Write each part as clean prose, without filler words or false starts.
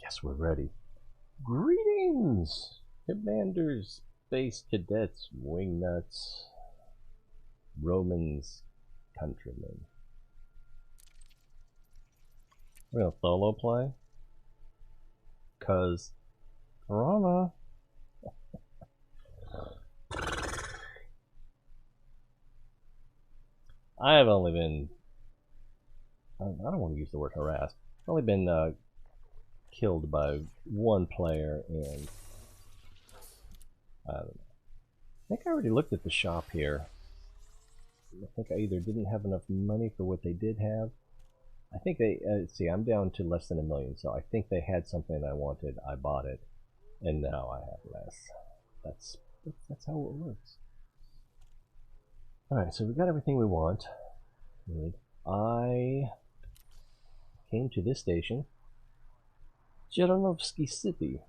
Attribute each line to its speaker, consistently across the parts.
Speaker 1: Yes, we're ready. Greetings, commanders, space cadets, wingnuts, Romans, countrymen. We're gonna solo play, cause drama. I have only been, I don't want to use the word harassed, I've only been killed by one player, and I don't know. I think I already looked at the shop here. I think I either didn't have enough money for what they did have. I think they, see, I'm down to less than $1 million, so I think they had something I wanted, I bought it, and now I have less. That's how it works. Alright, so we got everything we want. I came to this station, Jaranovsky City,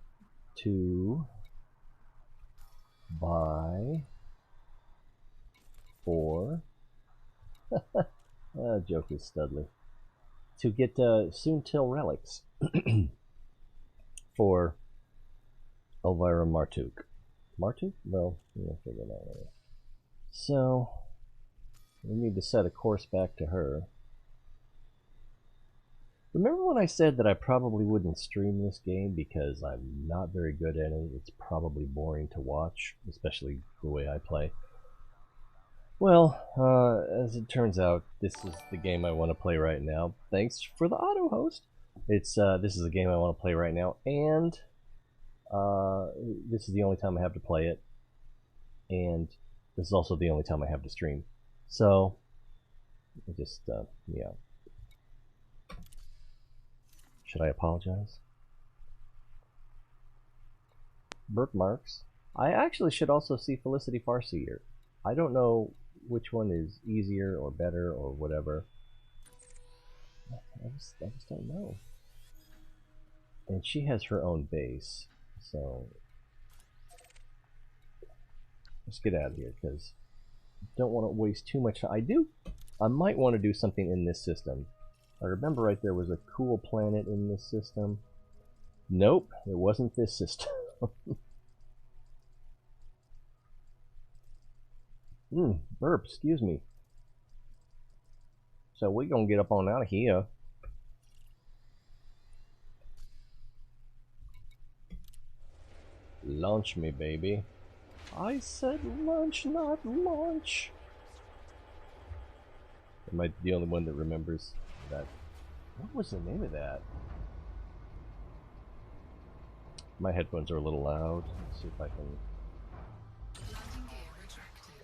Speaker 1: to buy for joke is Studley, to get soon-till relics for Elvira Martuuk. Martuuk? Well, we'll figure that out later. So we need to set a course back to her. Remember when I said that I probably wouldn't stream this game because I'm not very good at it? It's probably boring to watch, especially the way I play. Well, as it turns out, this is the game I want to play right now. Thanks for the auto host. It's this is the game I want to play right now, and this is the only time I have to play it, and this is also the only time I have to stream. So, just yeah. Should I apologize? Birthmarks. I actually should also see Felicity Farsi here. I don't know which one is easier or better or whatever. I just don't know. And she has her own base, so let's get out of here because I don't want to waste too much time. I might want to do something in this system. I remember right there was a cool planet in this system. Nope, it wasn't this system. Burp, excuse me. So we're gonna get up on out of here. Launch me, baby. I said lunch, not launch. Am I the only one that remembers that? What was the name of that? My headphones are a little loud. Let's see if I can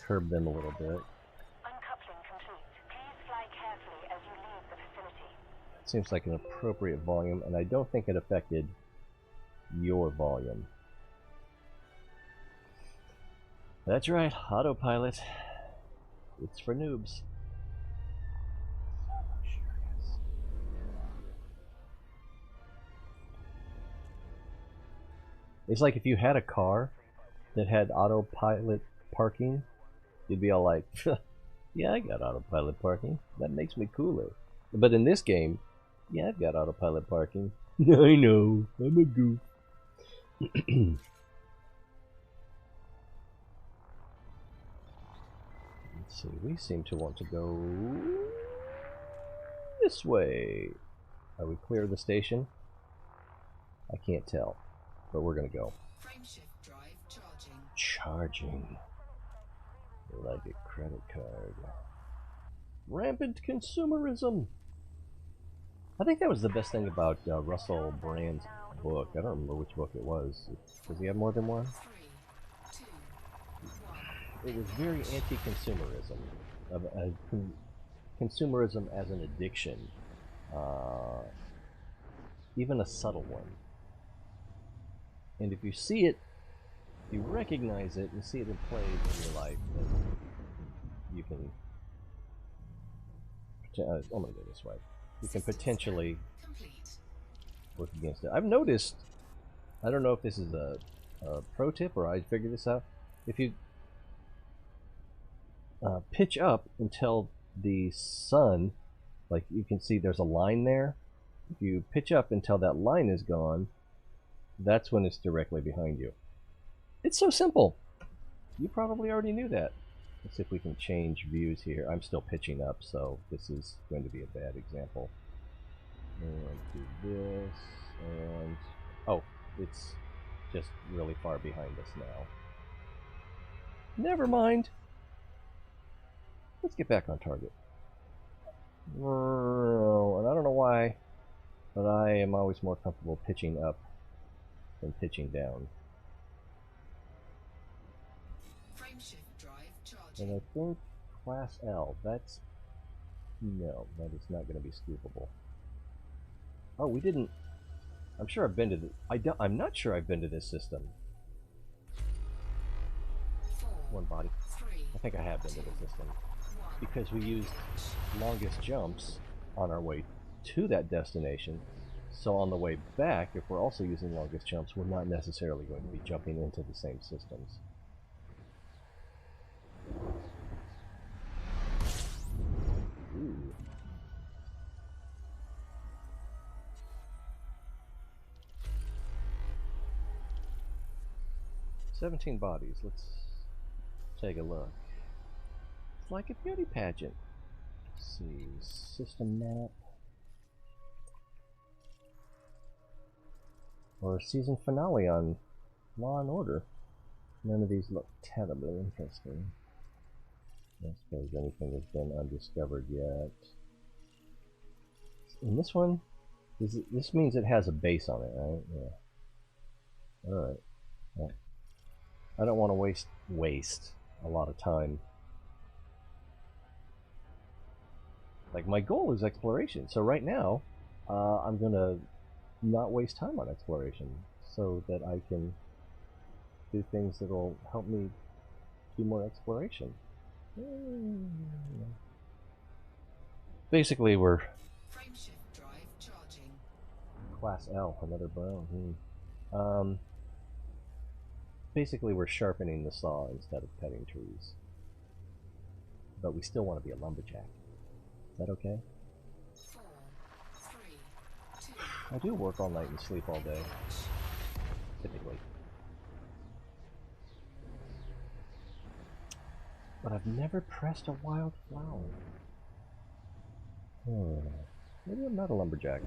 Speaker 1: curb them a little bit.
Speaker 2: Uncoupling complete. Please fly carefully as you leave the facility.
Speaker 1: It seems like an appropriate volume, and I don't think it affected your volume. That's right, autopilot. It's for noobs. It's like if you had a car that had autopilot parking, you'd be all like, yeah, I got autopilot parking. That makes me cooler. But in this game, yeah, I've got autopilot parking. I know, I'm a goof. Let's see, we seem to want to go this way. Are we clear of the station? I can't tell, but we're gonna go.
Speaker 3: Frameshift drive charging.
Speaker 1: Charging. Like a credit card. Rampant consumerism. I think that was the best thing about Russell Brand's book. I don't remember which book it was. Does he have more than one?
Speaker 3: 3, 2, 1.
Speaker 1: It was very anti-consumerism. Consumerism as an addiction. Even a subtle one. And if you see it, you recognize it and see it in play in your life, then you can. I'm gonna go this way. You can potentially work against it. I've noticed. I don't know if this is a pro tip or I figured this out. If you pitch up until the sun, like you can see, there's a line there. If you pitch up until that line is gone, that's when it's directly behind you. It's so simple. You probably already knew that. Let's see if we can change views here. I'm still pitching up, so this is going to be a bad example. And do this, and oh, it's just really far behind us now. Never mind. Let's get back on target. And I don't know why, but I am always more comfortable pitching up than pitching down.
Speaker 3: Frameshift drive charging.
Speaker 1: And I think Class L, that's... no, that is not going to be scoopable. Oh, we didn't... I'm sure I've been to the... I'm not sure I've been to this system.
Speaker 3: 4,
Speaker 1: One body.
Speaker 3: 3,
Speaker 1: I think I have been to the system. Because we used longest jumps on our way to that destination. So on the way back, if we're also using longest jumps, we're not necessarily going to be jumping into the same systems. Ooh. "17 bodies. Let's take a look. It's like a beauty pageant. Let's see. System map. Or season finale on Law and Order. None of these look terribly interesting. I don't suppose anything has been undiscovered yet. And this one, this means it has a base on it, right? Yeah. Alright. Yeah. I don't want to waste a lot of time. Like, my goal is exploration, so right now, I'm gonna not waste time on exploration so that I can do things that'll help me do more exploration. Basically, we're
Speaker 3: Frameshift drive charging.
Speaker 1: Class L, another brown. Basically, we're sharpening the saw instead of cutting trees. But we still want to be a lumberjack. Is that okay?
Speaker 3: 4, 3, 2.
Speaker 1: I do work all night and sleep all day, typically. But I've never pressed a wild flower. Maybe I'm not a lumberjack.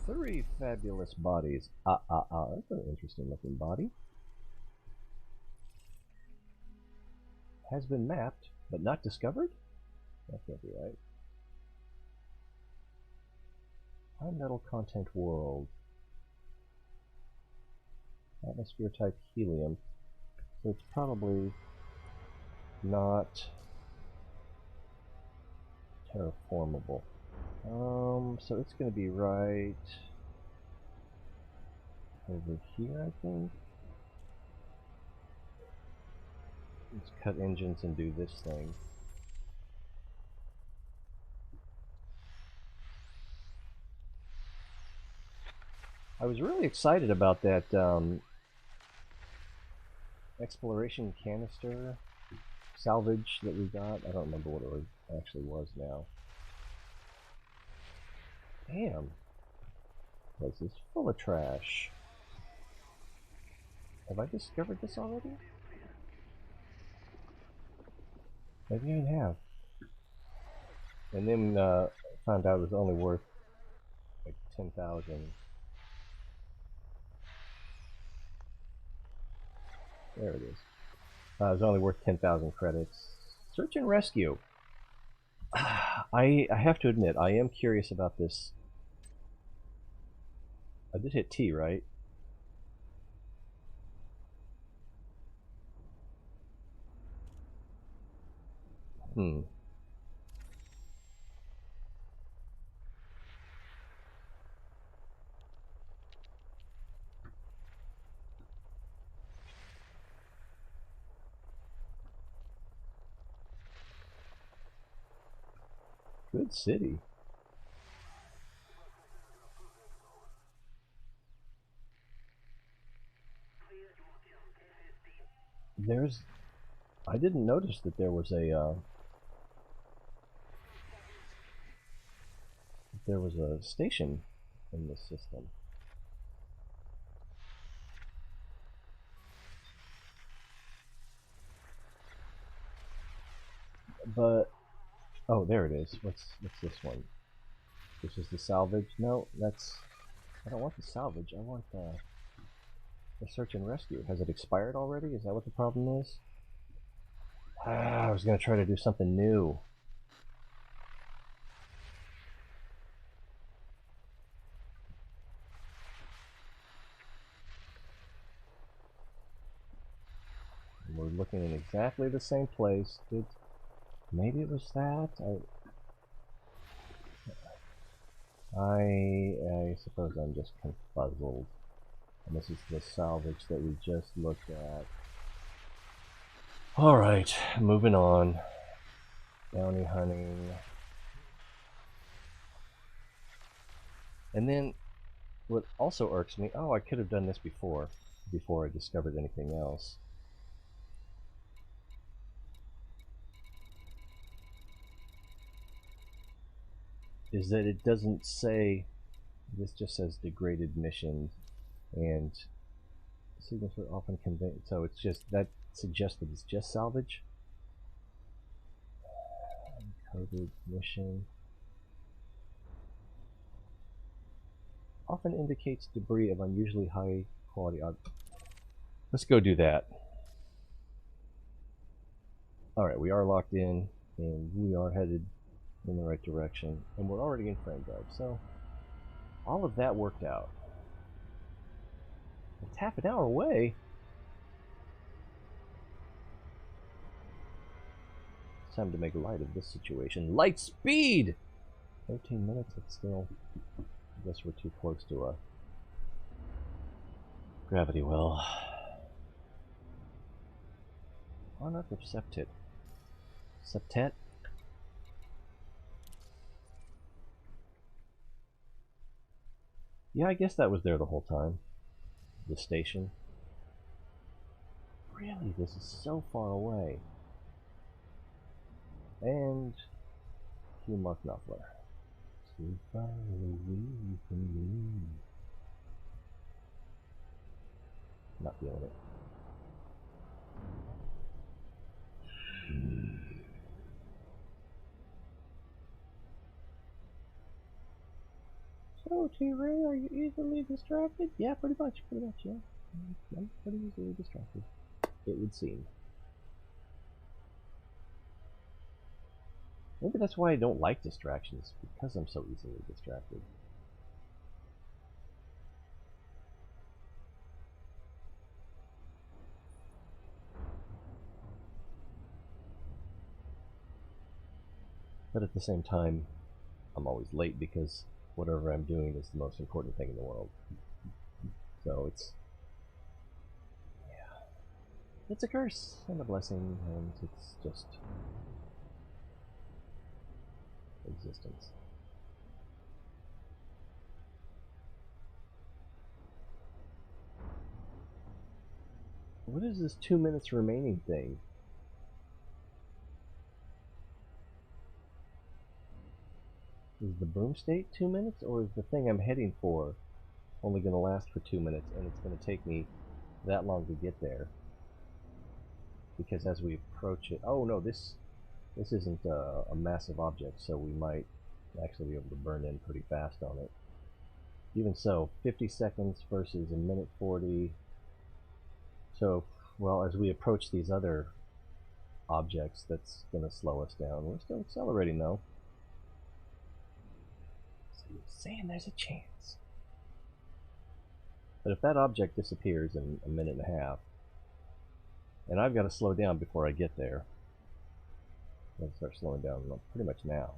Speaker 1: Three fabulous bodies. That's an interesting looking body. Has been mapped, but not discovered? That can't be right. High metal content world. Atmosphere type helium. So it's probably not terraformable. So it's going to be right over here, I think. Let's cut engines and do this thing. I was really excited about that exploration canister salvage that we got. I don't remember what it actually was now. Damn. This is full of trash. Have I discovered this already? Maybe I have. And then found out it was only worth like 10,000. There it is. It was only worth 10,000 credits. Search and rescue. I have to admit, I am curious about this. I did hit T, right? Good city. There's... I didn't notice that there was a station in this system. But oh, there it is. What's this one? This is the salvage. No, that's... I don't want the salvage. I want the search and rescue. Has it expired already? Is that what the problem is? I was gonna try to do something new. And we're looking in exactly the same place. Maybe it was that? I suppose I'm just confuzzled. And this is the salvage that we just looked at. Alright, moving on. Bounty hunting. And then, what also irks me... Oh, I could have done this before I discovered anything else. Is that it doesn't say... This just says degraded mission, and signals are often conveyed. So it's just... That suggests that it's just salvage. Coded mission. Often indicates debris of unusually high quality. Let's go do that. Alright, we are locked in, and we are headed in the right direction, and we're already in frame drive, so all of that worked out. It's half an hour away. It's time to make light of this situation. Light speed! 13 minutes, it's still... I guess we're too close to a gravity well. On earth of septet? Septet? Yeah, I guess that was there the whole time. The station. Really, this is so far away. And Hugh Mark Knopfler. Too far away from me. Not feeling it. So, T-Ray, are you easily distracted? Yeah, pretty much, yeah. I'm pretty easily distracted, it would seem. Maybe that's why I don't like distractions, because I'm so easily distracted. But at the same time, I'm always late because whatever I'm doing is the most important thing in the world. So it's... yeah. It's a curse and a blessing, and it's just... existence. What is this 2 minutes remaining thing? Is the boom state 2 minutes, or is the thing I'm heading for only going to last for 2 minutes, and it's going to take me that long to get there? Because as we approach it... oh no, this isn't a massive object, so we might actually be able to burn in pretty fast on it. Even so, 50 seconds versus a minute 40. So, well, as we approach these other objects, that's going to slow us down. We're still accelerating, though. So you're saying there's a chance. But if that object disappears in a minute and a half, and I've got to slow down before I get there, I'm going to start slowing down pretty much now.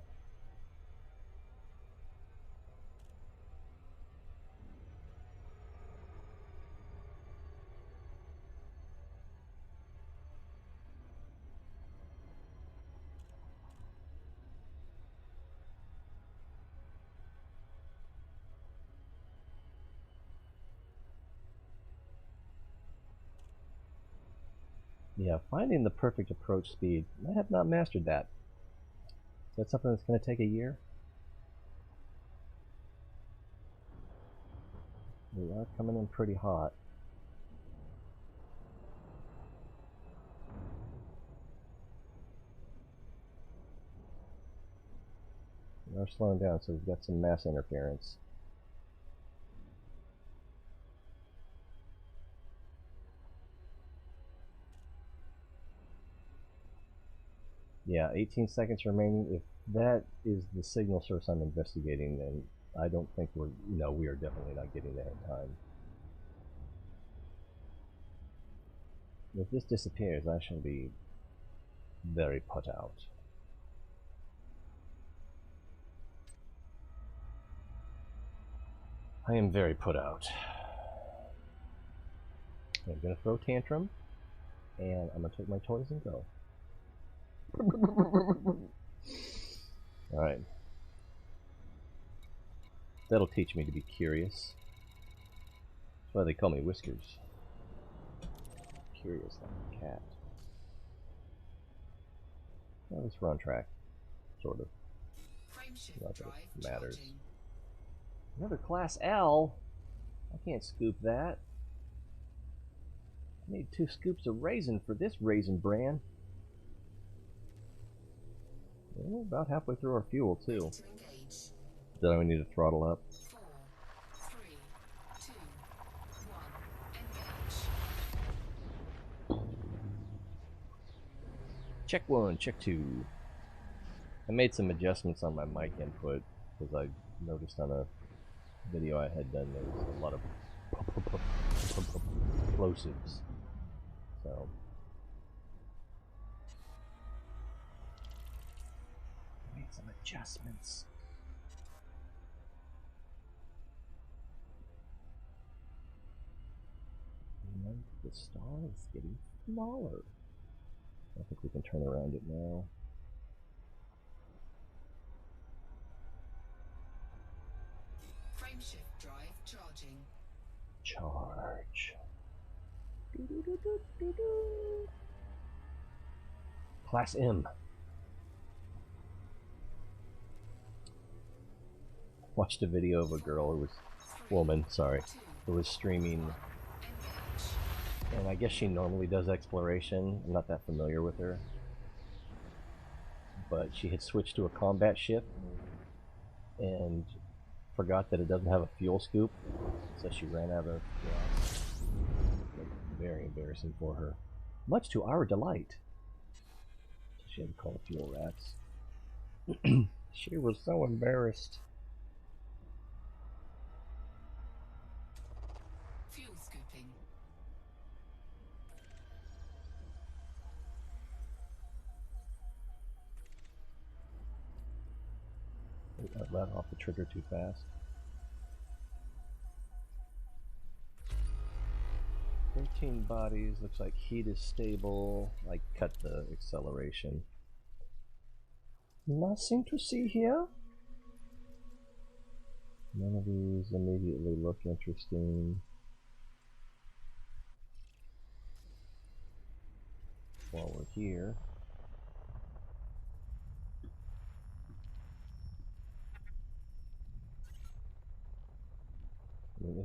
Speaker 1: Yeah, finding the perfect approach speed. I have not mastered that. Is that something that's going to take a year? We are coming in pretty hot. We are slowing down, so we've got some mass interference. Yeah, 18 seconds remaining. If that is the signal source I'm investigating, then I don't think we're, we are definitely not getting there in time. If this disappears, I shall be very put out. I am very put out. I'm gonna throw a tantrum, and I'm gonna take my toys and go. Alright. That'll teach me to be curious. That's why they call me Whiskers. Curious like a cat. Well, at least we're on track. Sort of. Not that it matters. Another Class L? I can't scoop that. I need 2 scoops of raisin for this raisin bran. We're about halfway through our fuel, too. Then we need to throttle up.
Speaker 3: 4, 3, 2, 1, engage.
Speaker 1: Check 1, check 2. I made some adjustments on my mic input because I noticed on a video I had done there was a lot of explosives. So I made some adjustments. And the star is getting smaller. I think we can turn around it now.
Speaker 3: Frameshift drive charging.
Speaker 1: Charge. Class M. Watched a video of a girl who was, who was streaming, and I guess she normally does exploration. I'm not that familiar with her, but she had switched to a combat ship and forgot that it doesn't have a fuel scoop, so she ran out of gas. Very embarrassing for her, much to our delight. She had to call the fuel rats. She was so embarrassed.
Speaker 3: Fuel scooping.
Speaker 1: I let off the trigger too fast. 13 bodies, looks like heat is stable. I cut the acceleration. Nothing to see here. None of these immediately look interesting. While we're here, I mean,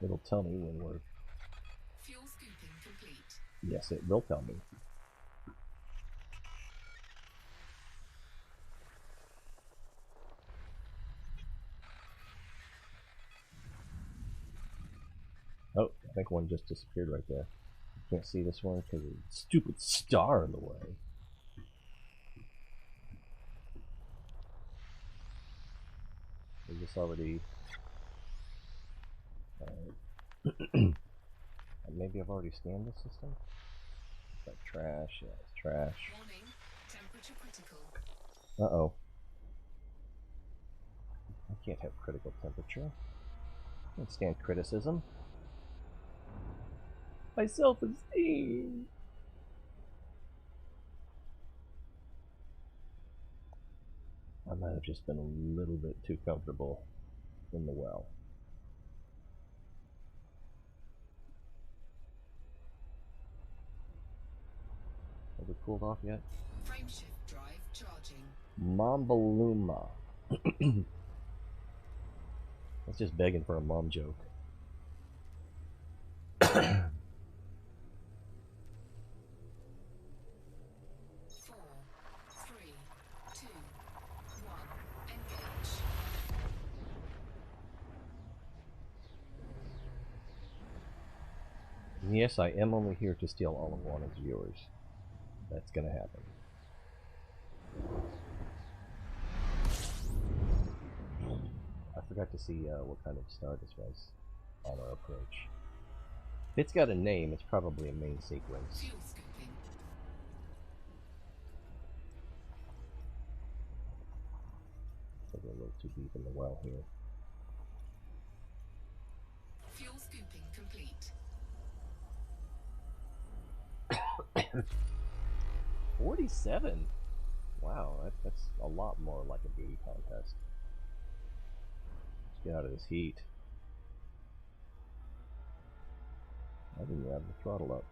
Speaker 1: it'll tell me when we're...
Speaker 3: Fuel scooping complete.
Speaker 1: Yes, it will tell me. Oh, I think one just disappeared right there. Can't see this one because of the stupid star in the way. Is this already... maybe I've already scanned this system? Is that trash? Yeah, it's trash.
Speaker 3: Warning, temperature critical.
Speaker 1: Uh-oh. I can't have critical temperature. I can't stand criticism. My self-esteem! I might have just been a little bit too comfortable in the well. cooled off yet?
Speaker 3: Frameshift drive charging.
Speaker 1: Mombaluma. That's just begging for a mom joke.
Speaker 3: 4, 3, 2, 1. Engage.
Speaker 1: Yes, I am only here to steal all of Juana's viewers. That's gonna happen. I forgot to see what kind of star this was on our approach. If it's got a name, it's probably a main sequence.
Speaker 3: Fuel scooping.
Speaker 1: We're a little too deep in the well here.
Speaker 3: Fuel scooping complete.
Speaker 1: 47? Wow, that's a lot more like a beauty contest. Let's get out of this heat. I didn't have the throttle up.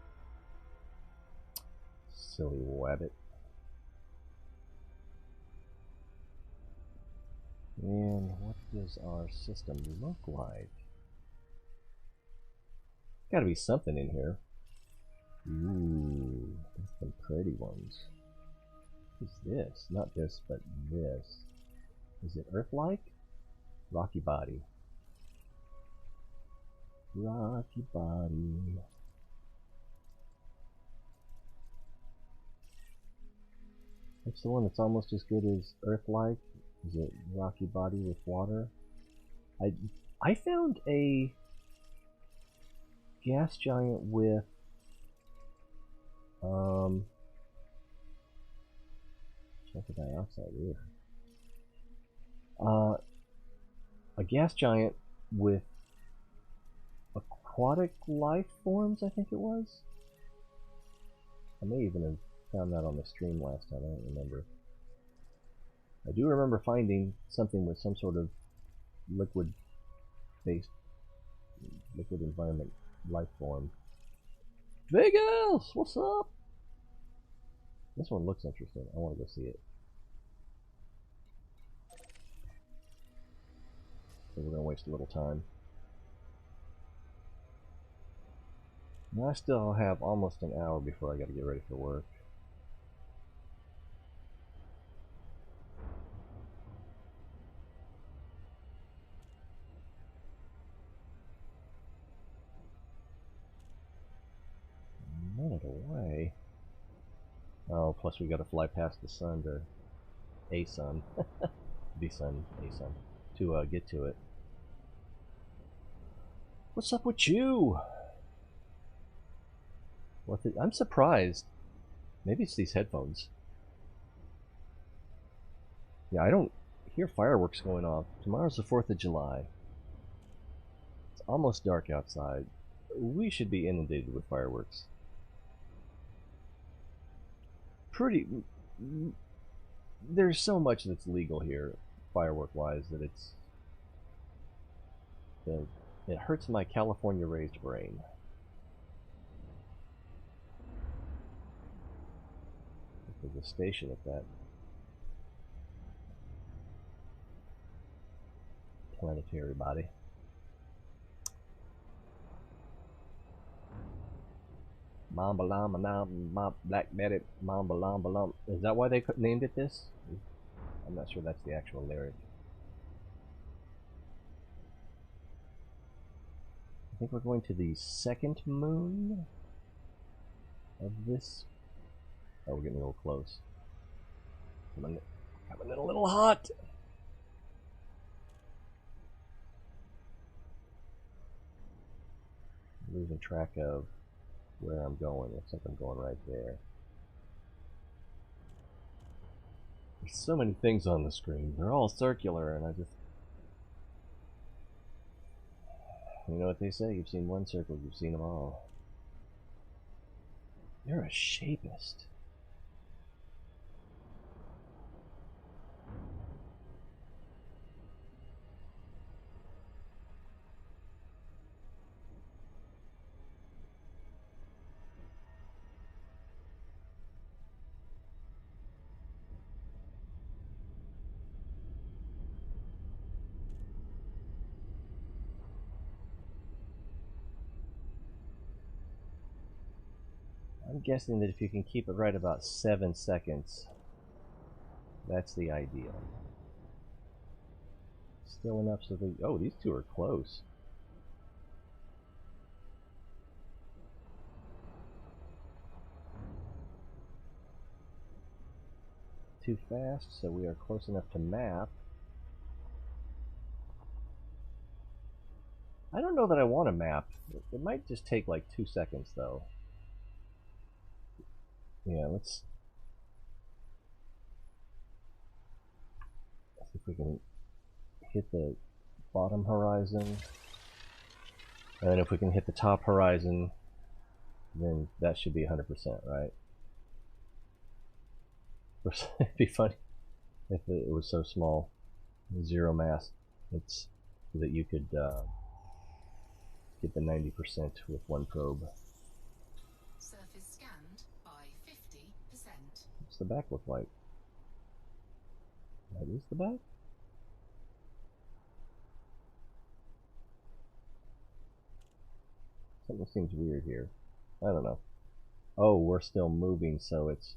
Speaker 1: Silly wabbit. And what does our system look like? Gotta be something in here. Ooh, that's some pretty ones. What's this? Not this, but this. Is it Earth-like? Rocky body. Rocky body. That's the one that's almost as good as Earth-like. Is it rocky body with water? I found a gas giant with sulfur dioxide. A gas giant with aquatic life forms, I think it was. I may even have found that on the stream last time, I don't remember. I do remember finding something with some sort of liquid-based, liquid environment life form. Vegas, what's up? This one looks interesting. I want to go see it. So we're going to waste a little time. Now I still have almost an hour before I got to get ready for work. A minute away. Oh, plus we got to fly past the sun to a sun, the sun, a sun, to get to it. What's up with you? I'm surprised. Maybe it's these headphones. Yeah, I don't hear fireworks going off. Tomorrow's the 4th of July. It's almost dark outside. We should be inundated with fireworks. There's so much that's legal here, firework-wise, that it hurts my California-raised brain. There's a station at that planetary body. Mamba Lamba Nam Black Betty Mamba Lamba Lum. Is that why they named it this? I'm not sure that's the actual lyric. I think we're going to the second moon of this. Oh, we're getting a little close. Coming in a little hot. I'm losing track of where I'm going. Looks like I'm going right there. There's so many things on the screen. They're all circular, and I just... You know what they say? You've seen one circle, you've seen them all. You're a shapist. I'm guessing that if you can keep it right about 7 seconds, that's the ideal. Still enough so that... Oh, these two are close. Too fast, so we are close enough to map. I don't know that I want a map. It might just take like 2 seconds though. Yeah, let's see if we can hit the bottom horizon. And then if we can hit the top horizon, then that should be 100%, right? It'd be funny if it was so small, zero mass, it's that you could get the 90% with one probe.
Speaker 3: Surface scanned by 50%.
Speaker 1: What's the back look like? That is the back? Something seems weird here. I don't know. Oh, we're still moving, so it's...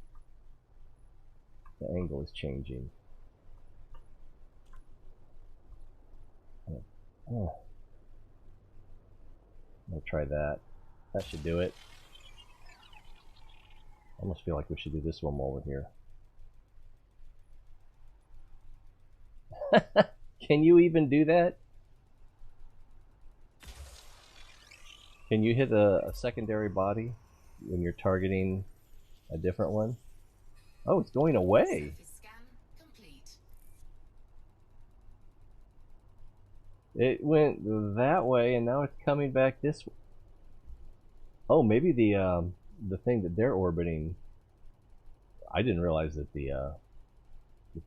Speaker 1: the angle is changing. Oh. I'll try that. That should do it. I almost feel like we should do this one while we're here. Can you even do that? Can you hit a secondary body when you're targeting a different one? Oh, it's going away.
Speaker 3: Surface scan complete.
Speaker 1: It went that way, and now it's coming back this way. Oh, maybe the thing that they're orbiting. I didn't realize that the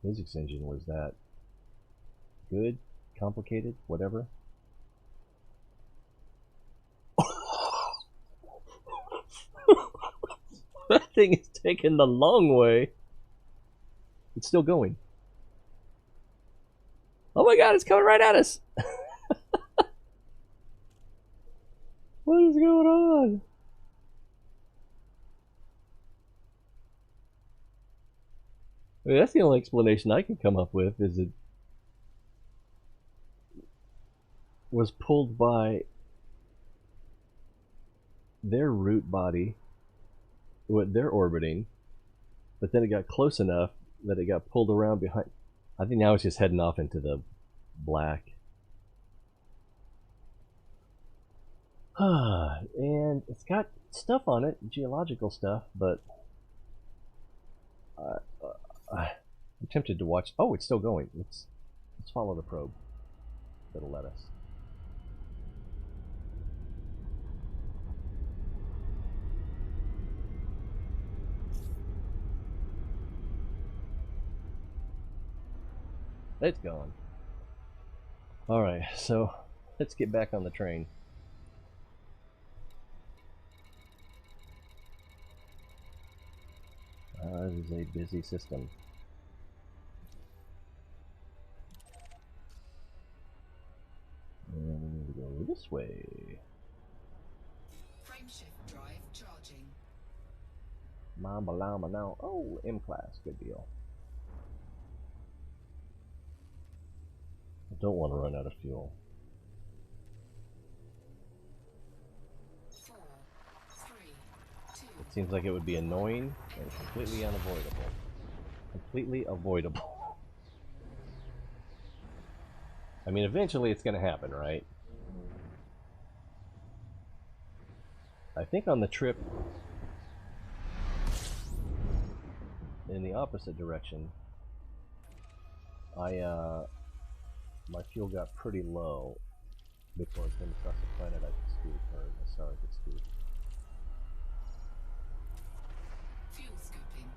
Speaker 1: physics engine was that good, complicated, whatever. That thing is taking the long way. It's still going. Oh my god, it's coming right at us! What is going on? I mean, that's the only explanation I can come up with, is it was pulled by their root body, what they're orbiting, but then it got close enough that it got pulled around behind. I think now it's just heading off into the black. And it's got stuff on it, geological stuff, but I'm tempted to watch. Oh, it's still going. Let's follow the probe. That'll let us. It's gone. Alright, so let's get back on the train. This is a busy system. And we need to go this way.
Speaker 3: Frameshift drive charging.
Speaker 1: Mamba Lama now. Oh, M-Class. Good deal. I don't want to run out of fuel.
Speaker 3: 4, 3, 2.
Speaker 1: It seems like it would be annoying and completely unavoidable. Completely avoidable. I mean, eventually it's going to happen, right? I think on the trip in the opposite direction, my fuel got pretty low before it came across the planet I could scoot, or the star I could scoot.
Speaker 3: Fuel scooping.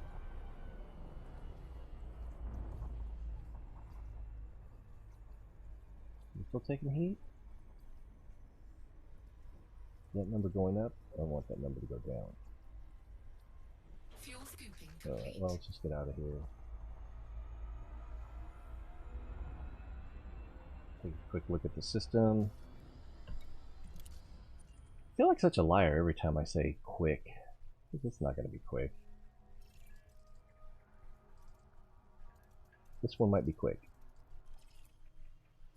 Speaker 1: You still taking heat? That number going up? I want that number to go down.
Speaker 3: Fuel scooping
Speaker 1: Alright,
Speaker 3: complete.
Speaker 1: well, let's just get out of here. Take a quick look at the system. I feel like such a liar every time I say quick. It's not going to be quick. This one might be quick.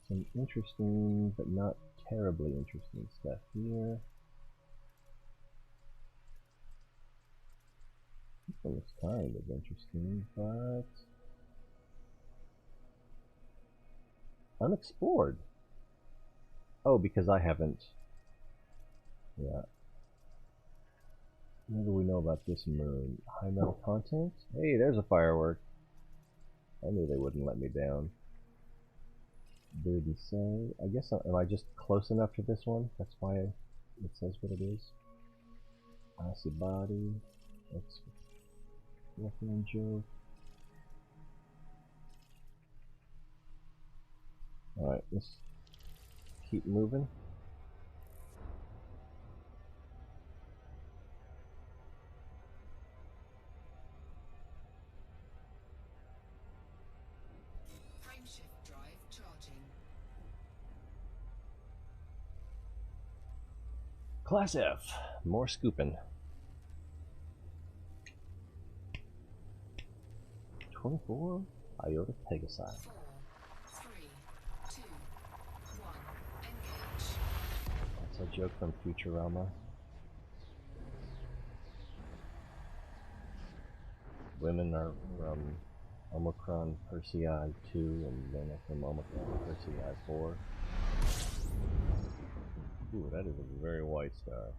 Speaker 1: Some interesting, but not terribly interesting stuff here. This one looks kind of interesting, but unexplored. Oh, because I haven't. Yeah. What do we know about this moon? High metal content? Hey, there's a firework. I knew they wouldn't let me down. Didn't say. I guess, am I just close enough to this one? That's why it says what it is. Icy body. That's Reference joke. Alright, let's keep moving.
Speaker 3: Frameshift drive charging.
Speaker 1: Class F. More scooping. 24 Iota Pegasi.
Speaker 3: 4, 3, 2, 1. Engage.
Speaker 1: That's a joke from Futurama. Women are from Omicron Persei 2 and men are from Omicron Persei 4. Ooh, that is a very white star.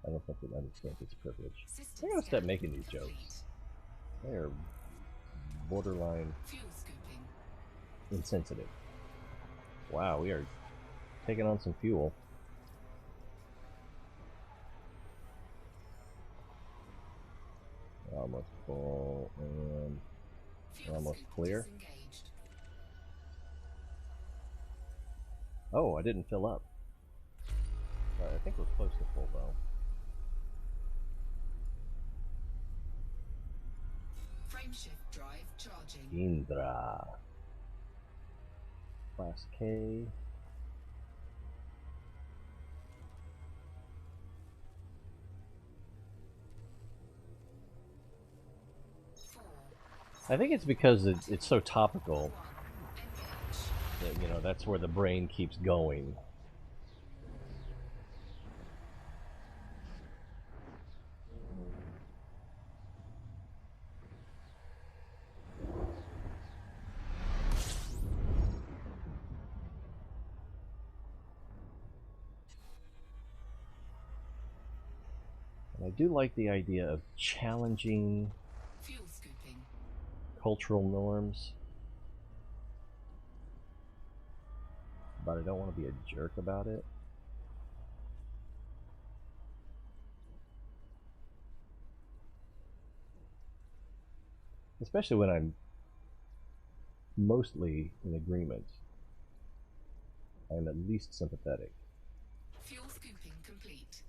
Speaker 1: I don't think it understands its privilege.
Speaker 3: System
Speaker 1: I gotta stop
Speaker 3: scan
Speaker 1: making these
Speaker 3: complete.
Speaker 1: jokes. They are borderline
Speaker 3: Fuel scooping.
Speaker 1: insensitive. Wow, we are taking on some fuel. We're almost full and
Speaker 3: Fuel
Speaker 1: almost
Speaker 3: scoop
Speaker 1: clear.
Speaker 3: disengaged.
Speaker 1: Oh, I didn't fill up. Right, I think we're close to full though.
Speaker 3: Frameshift drive charging.
Speaker 1: Indra. Class K. I think it's because it's so topical
Speaker 3: Engage.
Speaker 1: that, you know, that's where the brain keeps going. And I do like the idea of challenging
Speaker 3: Fuel scooping.
Speaker 1: cultural norms, but I don't want to be a jerk about it. Especially when I'm mostly in agreement. I'm at least sympathetic.
Speaker 3: Fuel scooping complete.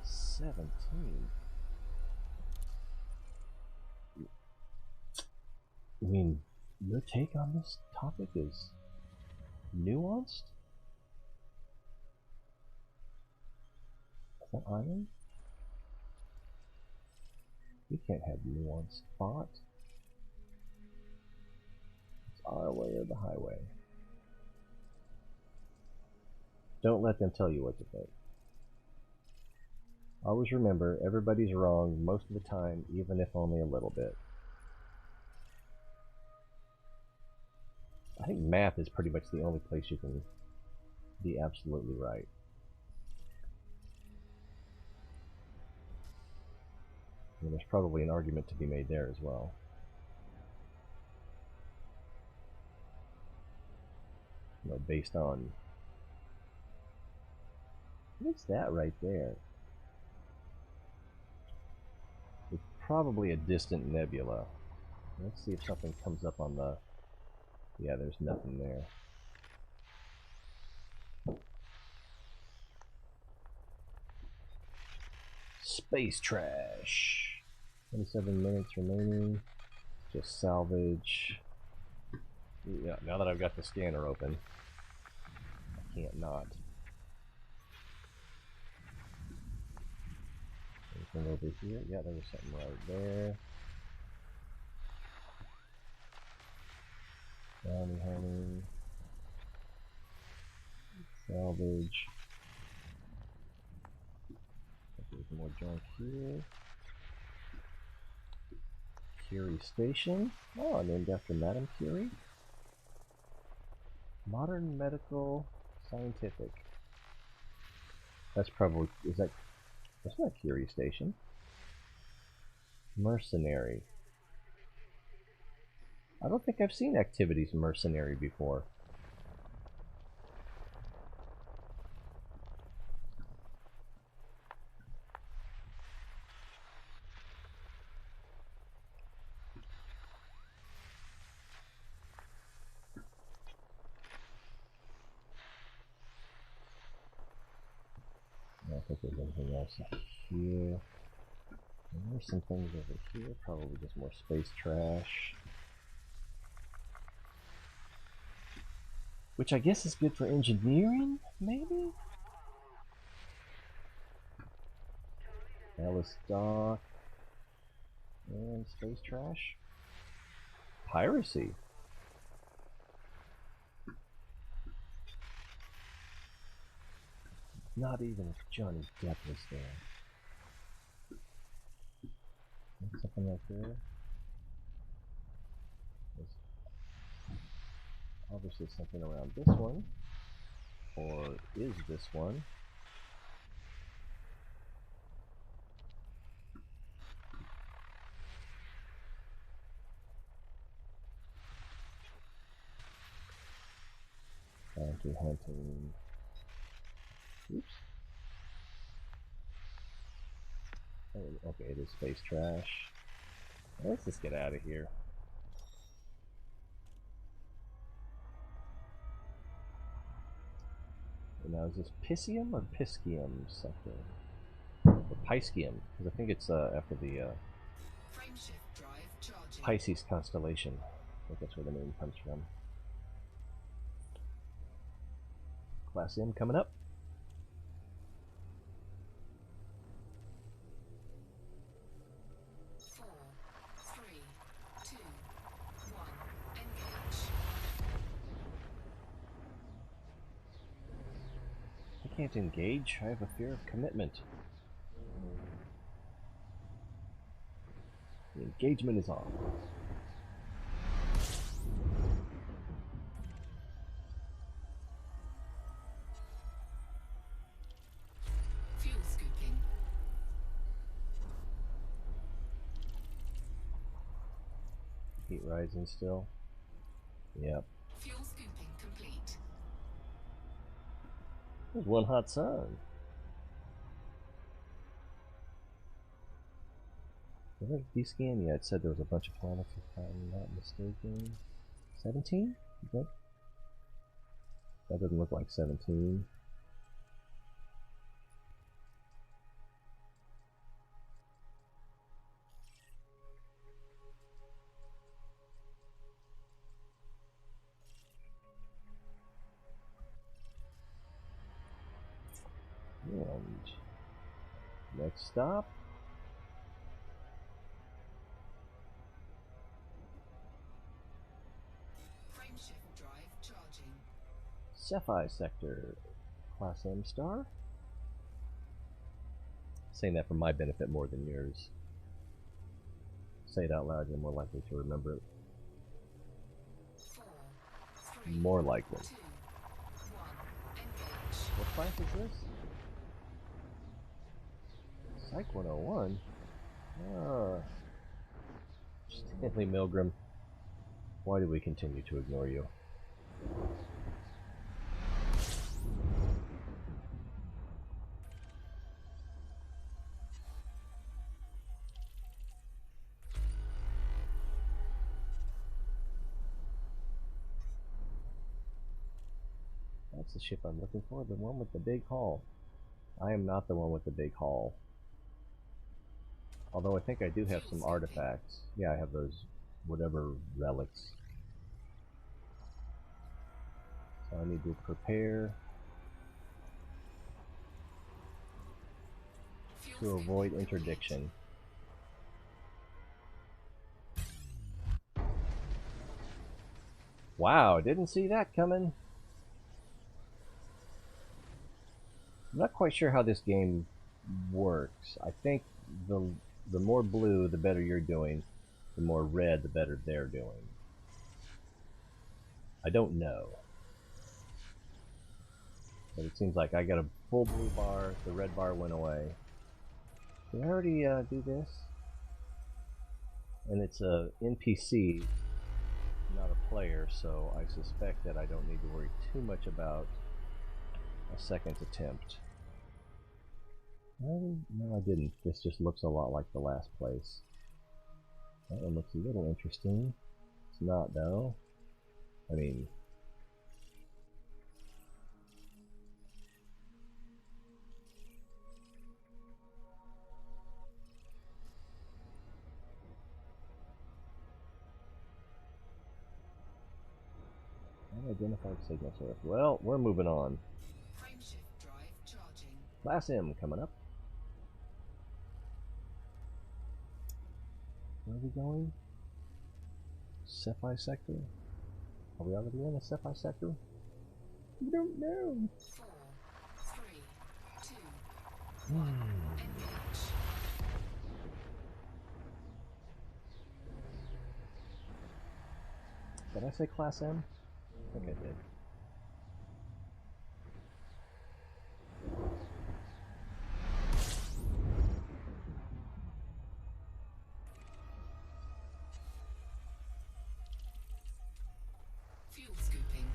Speaker 1: $17. I mean, your take on this topic is nuanced? Is that iron? You can't have nuanced thought. It's our way or the highway. Don't let them tell you what to think. Always remember, everybody's wrong most of the time, even if only a little bit. I think math is pretty much the only place you can be absolutely right. And there's probably an argument to be made there as well. You know, based on... What's that right there? It's probably a distant nebula. Let's see if something comes up on the... Yeah, there's nothing there. Space trash. 27 minutes remaining. Just salvage. Yeah, now that I've got the scanner open. can't not. Anything over here? Yeah, there was something right there. Bounty hunting. Salvage. There's more junk here. Curie Station. Oh, named after Madame Curie. Modern Medical Scientific. That's probably, that's not Curie Station. Mercenary. I don't think I've seen Activities Mercenary before. I don't think there's anything else here. And there's some things over here, probably just more space trash. Which I guess is good for engineering, maybe? Alice Dock. And space trash. Piracy. Not even if Johnny Depp was there. Something like there. There's obviously something around this one. Or is this one? Bounty hunting. Oops. Oh, okay, it is space trash. Let's just get out of here. And now is this Piscium or Piscium sector? Or Piscium, because I think it's after the
Speaker 3: Frameshift drive charging.
Speaker 1: Pisces constellation. I think that's where the name comes from. Class M coming up. I can't engage. I have a fear of commitment. The engagement is on.
Speaker 3: Fuel scooping.
Speaker 1: Heat rising still. Yep.
Speaker 3: Fuel scooping complete.
Speaker 1: There's one hot sun. Was it D-scan? Yeah, it said there was a bunch of planets, if I'm not mistaken. 17? Okay. That doesn't look like 17. And next stop.
Speaker 3: Frameshift drive charging.
Speaker 1: Cephi sector. Class M star. Saying that for my benefit more than yours. Say it out loud, you're more likely to remember it.
Speaker 3: 4, 3,
Speaker 1: More likely.
Speaker 3: 2, 1. Engage.
Speaker 1: What class is this? Psych 101? Ah. Stanley Milgram. Why do we continue to ignore you? That's the ship I'm looking for, the one with the big hull. I am not the one with the big hull. Although I think I do have some artifacts. Yeah, I have those whatever relics. So I need to prepare to avoid interdiction. Wow, didn't see that coming. I'm not quite sure how this game works. I think the more blue, the better you're doing. The more red, the better they're doing. I don't know. But it seems like I got a full blue bar, the red bar went away. Did I already do this? And it's a NPC, not a player, so I suspect that I don't need to worry too much about a second attempt. No, I didn't. This just looks a lot like the last place. That one looks a little interesting. It's not, though. I mean... Unidentified signal source. Well, we're moving on.
Speaker 3: Frameshift drive charging.
Speaker 1: Class M coming up. Where are we going? Cephi sector? Are we already in a Cephi sector? We don't know.
Speaker 3: 4, 3, 2, 1. Engage.
Speaker 1: Did I say Class M? I think I did.
Speaker 3: Fuel scooping.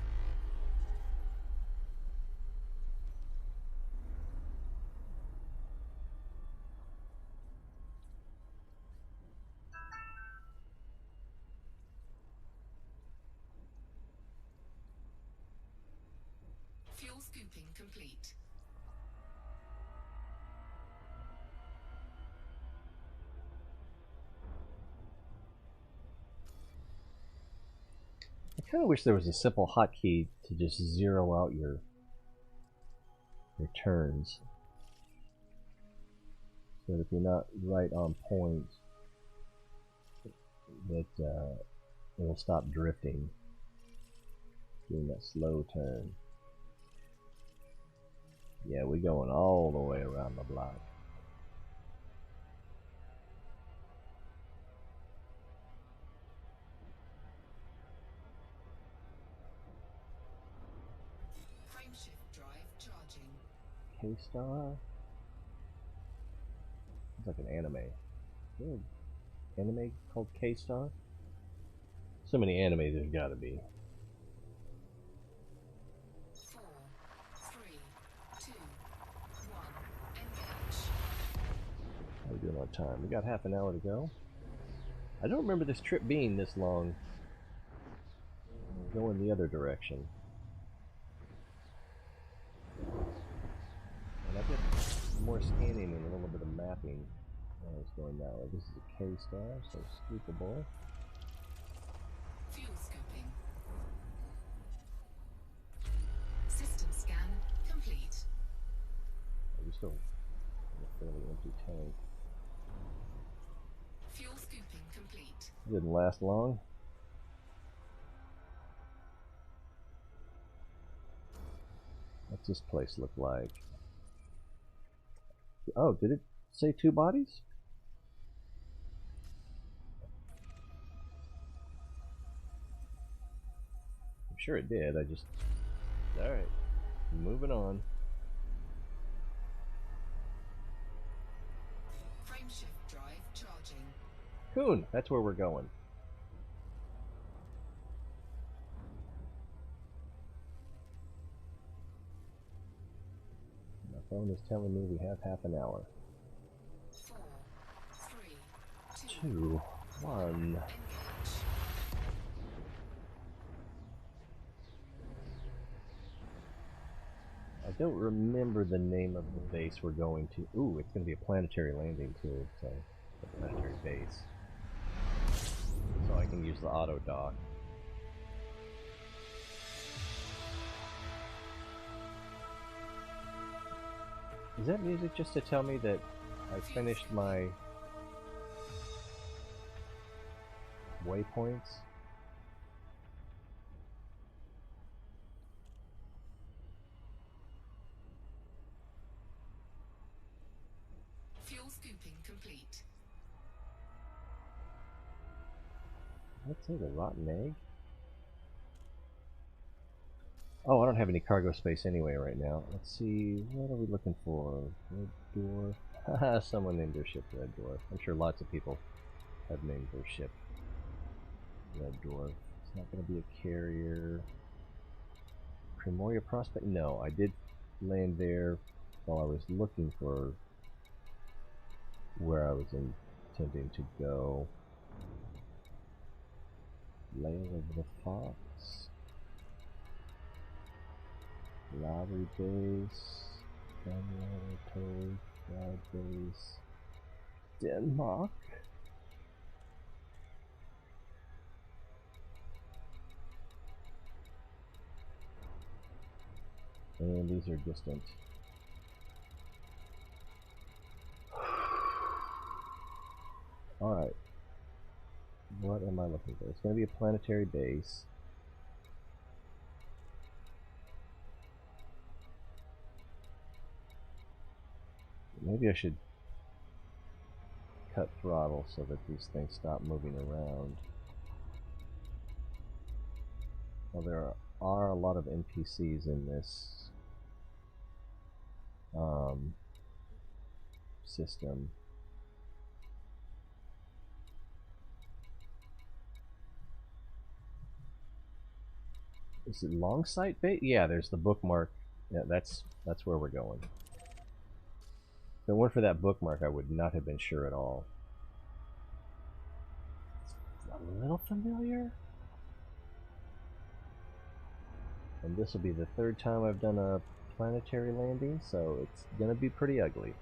Speaker 3: Fuel scooping complete.
Speaker 1: I kind of wish there was a simple hotkey to just zero out your turns, so that if you're not right on point, that it'll stop drifting doing that slow turn. Yeah, we're going all the way around the block.
Speaker 3: Frameshift drive charging.
Speaker 1: K-Star? It's like an anime. Is there an anime called K-Star? So many animes there's gotta be.
Speaker 3: 4, 3, 2, 1. Engage.
Speaker 1: How are we doing on time? We got half an hour to go. I don't remember this trip being this long. Going the other direction. And I did more scanning and a little bit of mapping when I was going that way. This is a K-Star, so scoopable.
Speaker 3: Fuel scooping. System scan complete.
Speaker 1: We still have a fairly empty tank.
Speaker 3: Fuel scooping complete.
Speaker 1: It didn't last long. What's this place look like? Oh, did it say 2 bodies? I'm sure it did. I just... Alright. Moving on.
Speaker 3: Frameshift drive charging.
Speaker 1: Coon! That's where we're going. My phone is telling me we have half an hour.
Speaker 3: 4, 3, 2,
Speaker 1: 2, 1.
Speaker 3: engage.
Speaker 1: I don't remember the name of the base we're going to. Ooh, it's going to be a planetary landing too, so a planetary base. So I can use the auto dock. Is that music just to tell me that I finished my waypoints.
Speaker 3: Fuel scooping complete.
Speaker 1: What's it, a rotten egg? Oh, I don't have any cargo space anyway right now. Let's see, what are we looking for? Red Dwarf. Haha, someone named their ship Red Dwarf. I'm sure lots of people have named their ship Red Dwarf. It's not going to be a carrier. Primoria Prospect? No, I did land there while I was looking for where I was intending to go. Lair of the Fox. Lobby Base. January, Flag Base. Denmark. And these are distant. Alright. What am I looking for? It's going to be a planetary base. Maybe I should cut throttle so that these things stop moving around. Well, there are a lot of NPCs in this system. Is it long sight bait? Yeah, there's the bookmark. Yeah, that's where we're going. If it weren't for that bookmark, I would not have been sure at all. It's a little familiar. And this will be the third time I've done a planetary landing, so it's gonna be pretty ugly.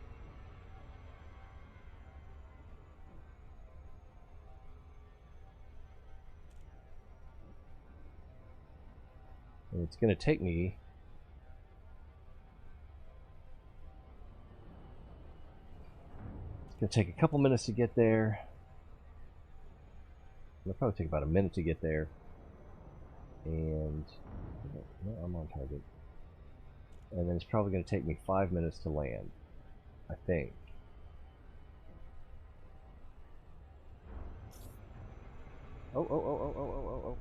Speaker 1: And it's gonna take me a couple minutes to get there. It'll probably take about a minute to get there. And no, I'm on target. And then it's probably going to take me 5 minutes to land, I think. Oh, oh, oh, oh, oh, oh, oh, oh.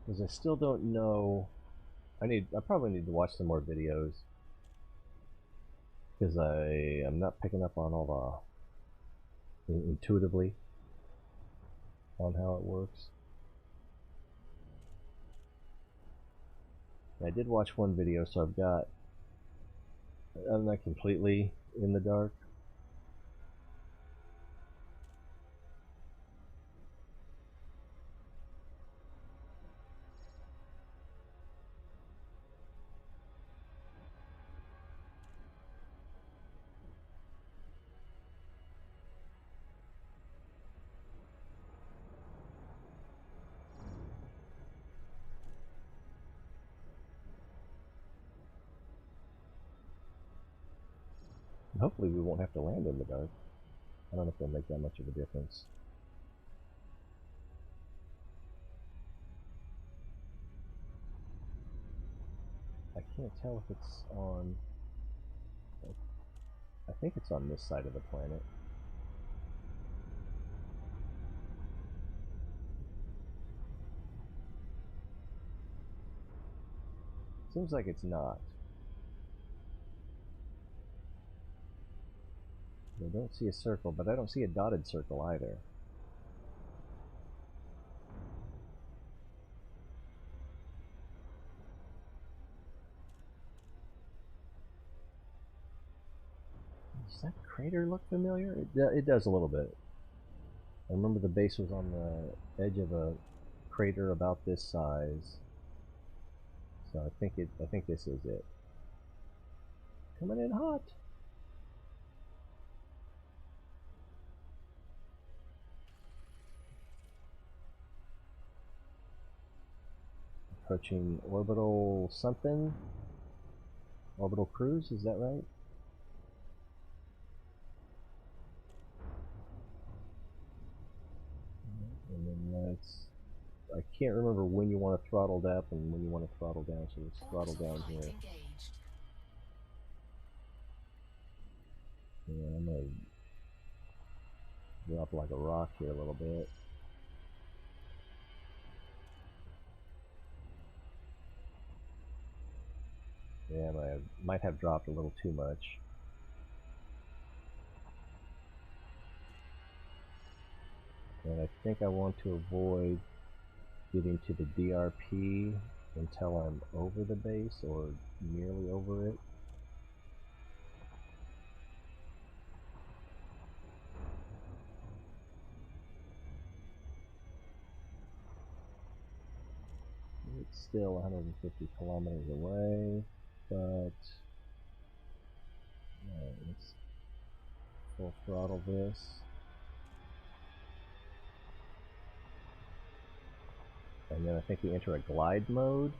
Speaker 1: Because I still don't know. I probably need to watch some more videos. Because I am not picking up on all the intuitively on how it works. I did watch one video, so I'm not completely in the dark. Hopefully we won't have to land in the dark. I don't know if it'll make that much of a difference. I can't tell if it's on... I think it's on this side of the planet. Seems like it's not. I don't see a circle, but I don't see a dotted circle either. Does that crater look familiar? It does a little bit. I remember the base was on the edge of a crater about this size. So I think this is it. Coming in hot. approaching orbital something. Orbital cruise, is that right? And then that's... I can't remember when you want to throttle up and when you want to throttle down, so let's throttle down here.
Speaker 3: Engaged.
Speaker 1: Yeah, I'm going to drop like a rock here a little bit. Yeah, I might have dropped a little too much. And I think I want to avoid getting to the DRP until I'm over the base or nearly over it. It's still 150 kilometers away, but let's full throttle this. And then I think we enter a glide mode.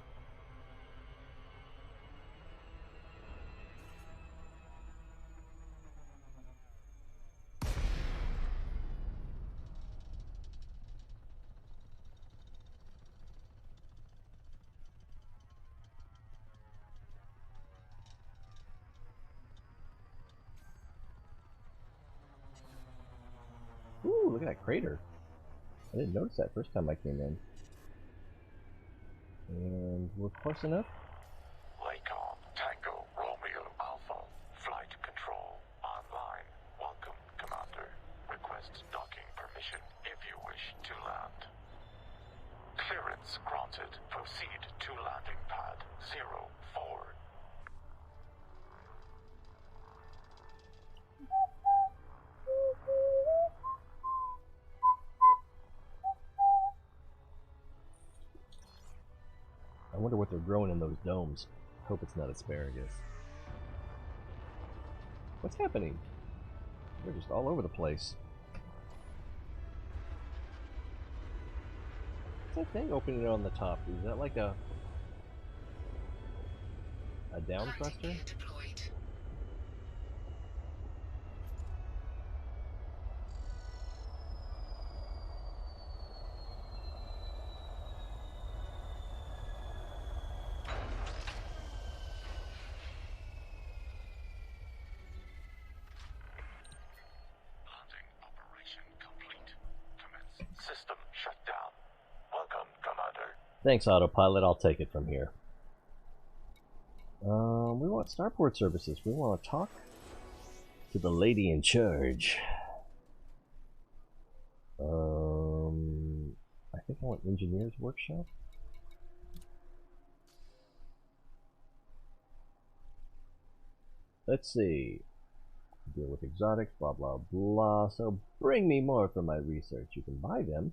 Speaker 1: Ooh, look at that crater. I didn't notice that first time I came in. And we're close enough.
Speaker 4: Lacon, Tango, Romeo, Alpha, flight control, online. Welcome, Commander. Request docking permission if you wish to land. Clearance granted. Proceed to landing pad 04.
Speaker 1: I wonder what they're growing in those domes. Hope it's not asparagus. What's happening? They're just all over the place. What's that thing opening on the top? Is that like a down thruster?
Speaker 3: Deployed.
Speaker 4: System shut down. Welcome, Commander.
Speaker 1: Thanks, autopilot. I'll take it from here. We want starport services. We want to talk to the lady in charge. I think I want engineer's workshop. Let's see. Deal with exotics, blah blah blah. So bring me more for my research. You can buy them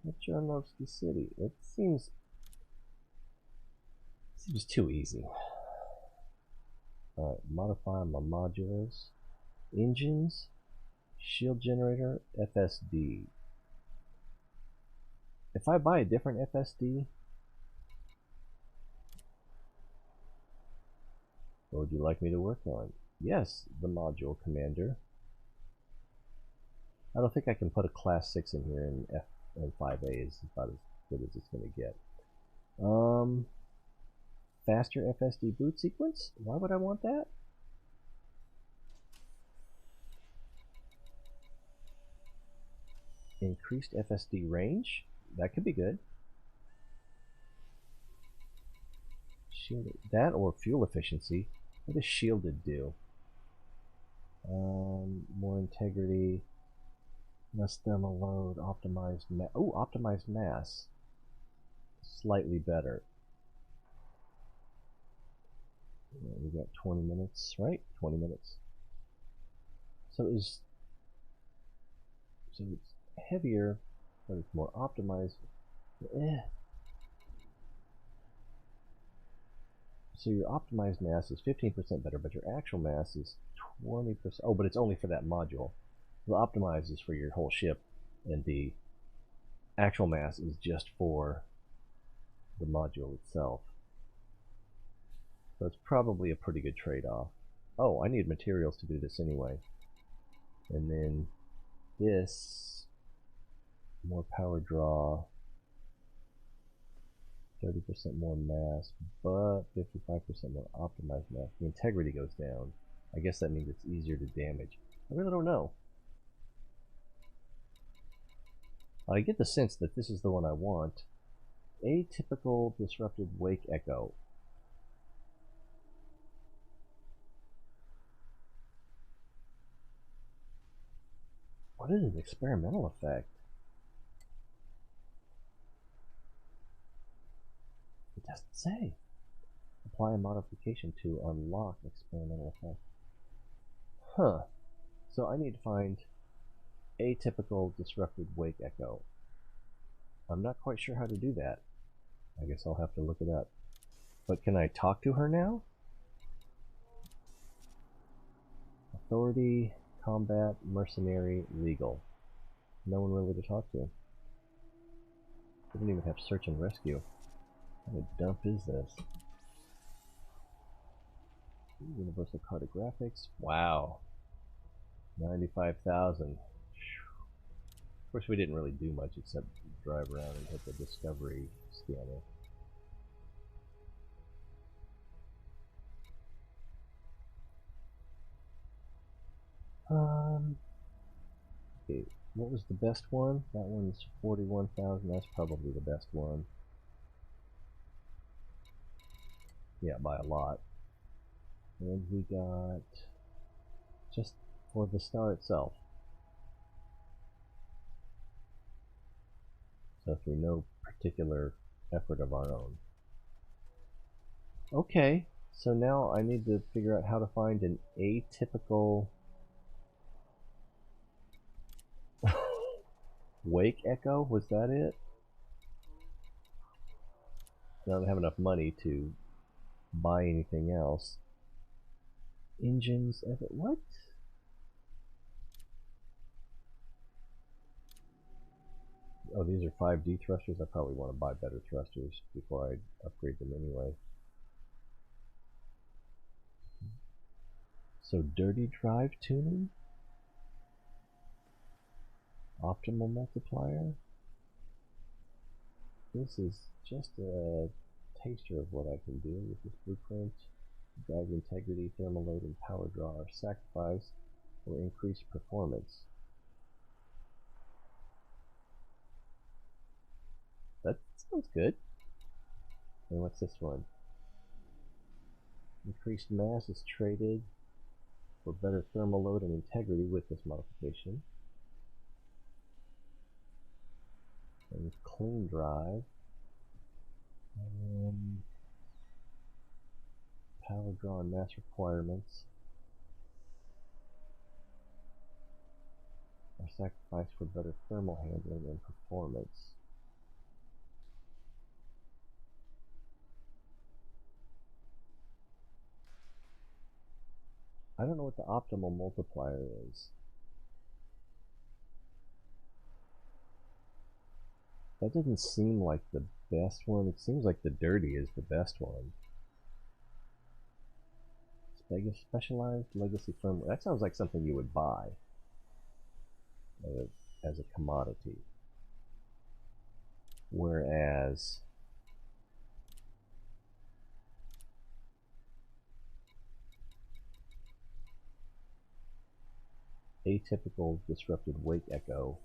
Speaker 1: at Jarnovsky City. It seems too easy. Alright, modify my modulars. Engines, shield generator, FSD. If I buy a different FSD, what would you like me to work on? Yes, the module commander. I don't think I can put a class 6 in here, and F and 5A is about as good as it's going to get. Faster FSD boot sequence? Why would I want that? Increased FSD range? That could be good. Shielded. That or fuel efficiency. What does shielded do? More integrity, less thermal load, optimized optimized mass. Slightly better. Yeah, we got 20 minutes, right? 20 minutes. So it's heavier, but it's more optimized. So your optimized mass is 15% better, but your actual mass is 20%. Oh, but it's only for that module. The optimized is for your whole ship, and the actual mass is just for the module itself. So it's probably a pretty good trade-off. Oh, I need materials to do this anyway. And then this, more power draw, 30% more mass, but 55% more optimized mass. The integrity goes down. I guess that means it's easier to damage. I really don't know. I get the sense that this is the one I want. Atypical disrupted wake echo. What is an experimental effect? It doesn't say. Apply a modification to unlock experimental effect. Huh. So I need to find atypical disrupted wake echo. I'm not quite sure how to do that. I guess I'll have to look it up. But can I talk to her now? Authority, combat, mercenary, legal. No one really to talk to. We don't even have search and rescue. What a dump is this? Universal cartographics. Wow. 95,000. Of course, we didn't really do much except drive around and hit the discovery scanner. Okay, what was the best one? That one's 41,000. That's probably the best one. Yeah, by a lot. And we got just for the star itself. So through no particular effort of our own. Okay, so now I need to figure out how to find an atypical wake echo. Was that it? I don't have enough money to buy anything else. Engines, what? Oh, these are 5D thrusters. I probably want to buy better thrusters before I upgrade them anyway. So dirty drive tuning? Optimal multiplier? This is just a taster of what I can do with this blueprint. Drive integrity, thermal load, and power draw are sacrificed for increased performance. That sounds good. And what's this one? Increased mass is traded for better thermal load and integrity with this modification. And clean drive. Power draw and mass requirements are sacrificed for better thermal handling and performance. I don't know what the optimal multiplier is. That doesn't seem like the best one. It seems like the dirty is the best one. Specialized legacy firmware. That sounds like something you would buy as a commodity. Whereas atypical disrupted wake echo.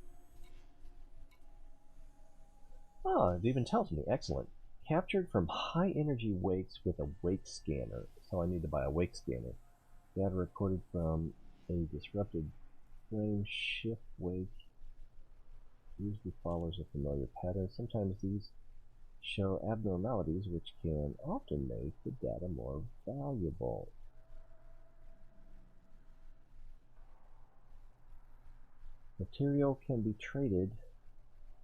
Speaker 1: Ah, it even tells me. Excellent. Captured from high energy wakes with a wake scanner. So I need to buy a wake scanner. Data recorded from a disrupted frame shift wake usually follows a familiar pattern. Sometimes these show abnormalities which can often make the data more valuable. Material can be traded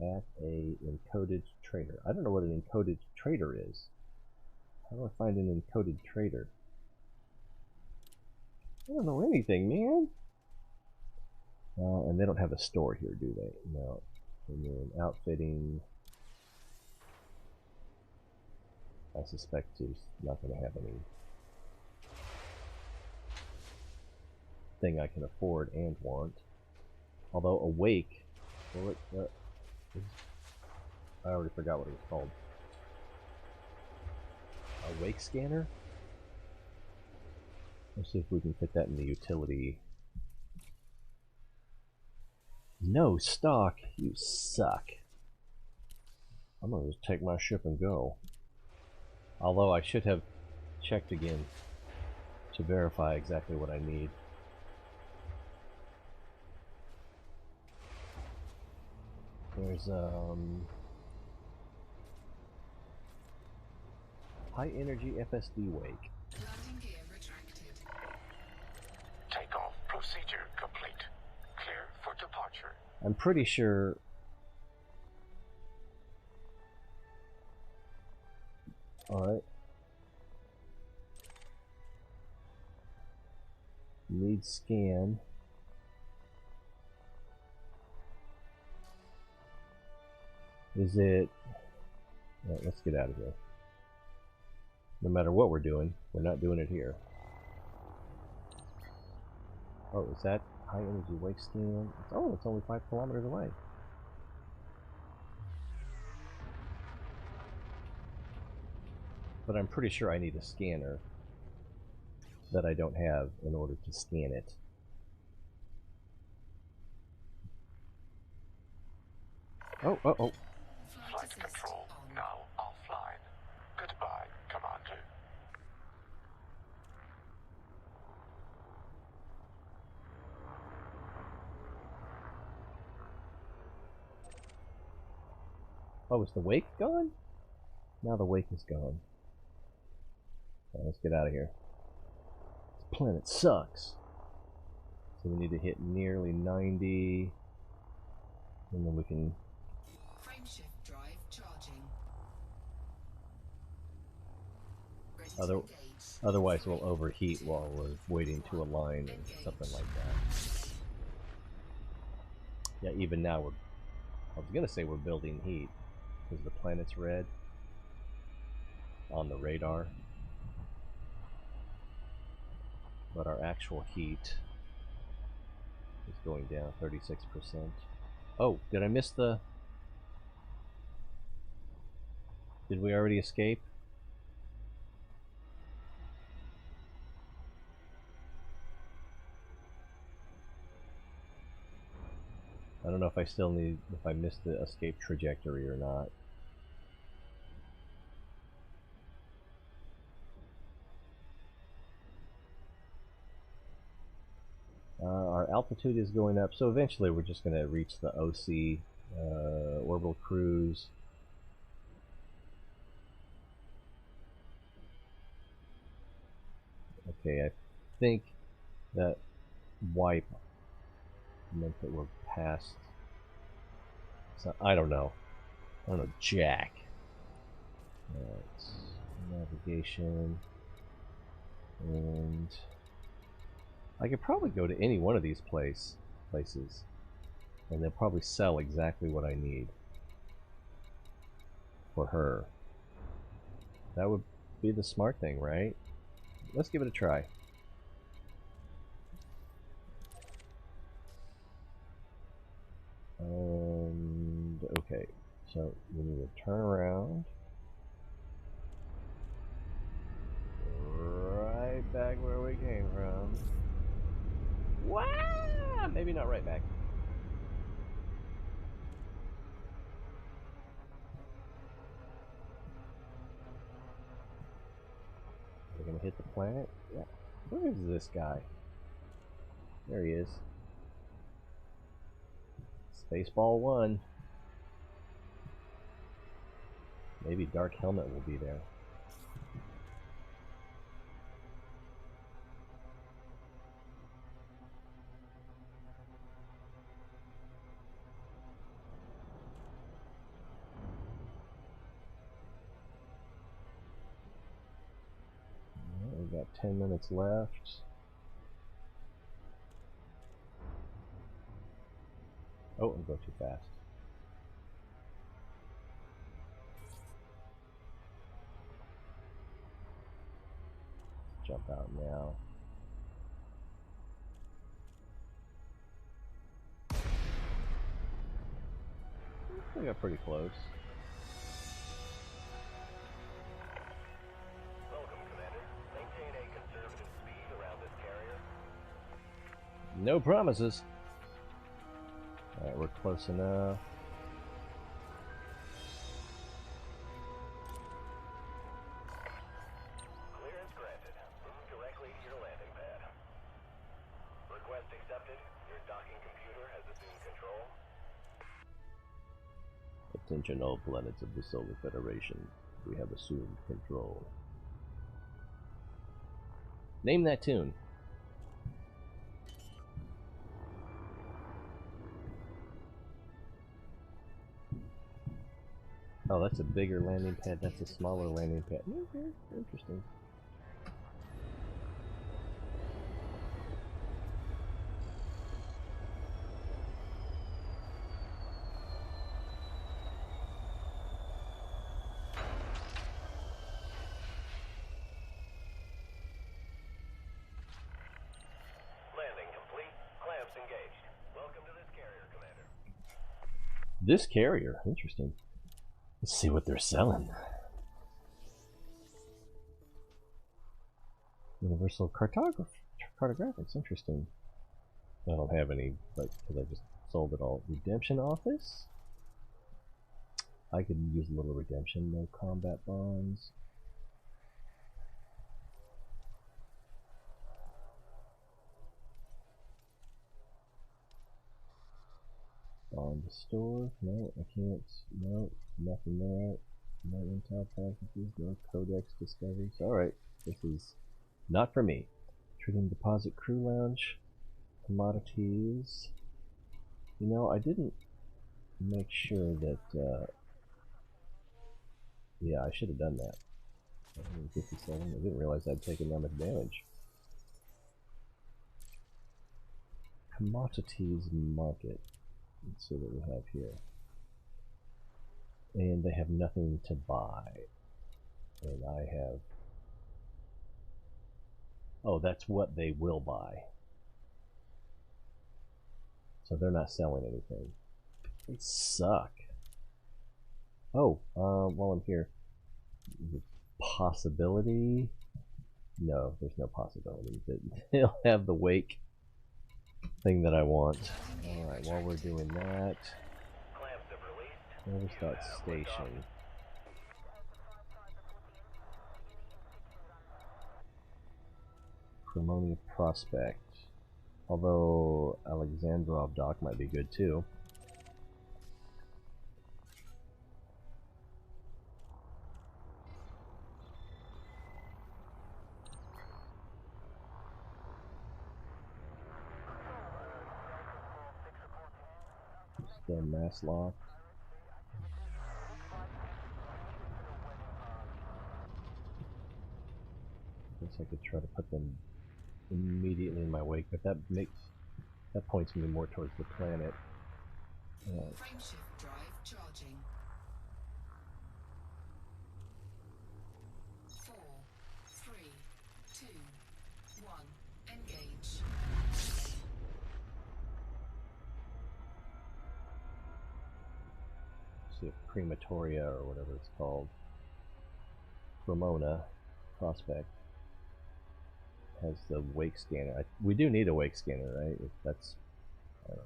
Speaker 1: at a encoded trader. I don't know what an encoded trader is. How do I find an encoded trader? I don't know anything, man. And they don't have a store here, do they? No. And then outfitting. I suspect he's not going to have any thing I can afford and want. Although awake, well, I already forgot what it was called. Awake scanner? Let's see if we can fit that in the utility. No stock, you suck. I'm gonna just take my ship and go. Although I should have checked again to verify exactly what I need. There's high energy FSD wake.
Speaker 3: Landing gear retracted.
Speaker 4: Takeoff procedure complete. Clear for departure.
Speaker 1: I'm pretty sure alright. Need scan. Is it... Alright, let's get out of here. No matter what we're doing, we're not doing it here. Oh, is that high energy wake scan? Oh, it's only 5 kilometers away. But I'm pretty sure I need a scanner that I don't have in order to scan it. Oh, oh, oh.
Speaker 4: Flight control now offline. Goodbye, Commander.
Speaker 1: Oh, is the wake gone? Now the wake is gone. Right, let's get out of here. This planet sucks. So we need to hit nearly 90. And then we can...
Speaker 3: Frameshift drive charging. Ready to
Speaker 1: Other,
Speaker 3: engage.
Speaker 1: otherwise we'll overheat while we're waiting to align and something like that. Yeah, even now we're... I was gonna say we're building heat. Because the planet's red. On the radar. But our actual heat is going down 36%. Oh, did I miss the... Did we already escape? I don't know if I still need... if I missed the escape trajectory or not. Our altitude is going up, so eventually we're just going to reach the OC orbital cruise. Okay, I think that wipe meant that we're past. So I don't know. I don't know, Jack. Navigation, and I could probably go to any one of these places, and they'll probably sell exactly what I need for her. That would be the smart thing, right? Let's give it a try. And okay, so we need to turn around. Right back where we came from. Wow! Maybe not right back. We're gonna hit the planet? Yeah. Where is this guy? There he is. Spaceball 1. Maybe Dark Helmet will be there. We've got 10 minutes left. Oh, I'm going too fast. jump out now. We got pretty close.
Speaker 5: Welcome, Commander. Maintain a conservative speed around this carrier.
Speaker 1: No promises. Alright, we're close enough.
Speaker 5: Clearance granted. Move directly to your landing pad. Request accepted. Your docking computer has assumed control.
Speaker 1: Attention all planets of the Solar Federation. We have assumed control. Name that tune. Oh, that's a bigger landing pad, that's a smaller landing pad. Okay, interesting.
Speaker 5: Landing complete. Clamps engaged. Welcome to this carrier, Commander.
Speaker 1: This carrier, interesting. Let's see what they're selling. Universal cartographics, interesting. I don't have any, but because I just sold it all. Redemption office? I could use a little redemption. No combat bonds. Bond to store? No, I can't. No, nothing there. No intel packages. No codex discoveries. Alright, this is not for me. Trading deposit crew lounge. Commodities. You know, I didn't make sure that, yeah, I should have done that. 157. I didn't realize I'd taken that much damage. Commodities market. Let's see what we have here. And they have nothing to buy. And I have... Oh, that's what they will buy. So they're not selling anything. They suck. Oh, while I'm here, possibility? No, there's no possibility. They'll have the wake thing that I want. Alright, while we're doing that,
Speaker 5: Clamps have released.
Speaker 1: where's that station? Cremona Prospect. Although Alexandrov Dock might be good too. Still mass locked. I guess I could try to put them immediately in my wake, but that points me more towards the planet.
Speaker 3: Frameshift drive charging. 4, 3, 2, 1. Engage.
Speaker 1: See if Crematoria or whatever it's called, Cremona Prospect, has the wake scanner. We do need a wake scanner, right? If that's, I don't know.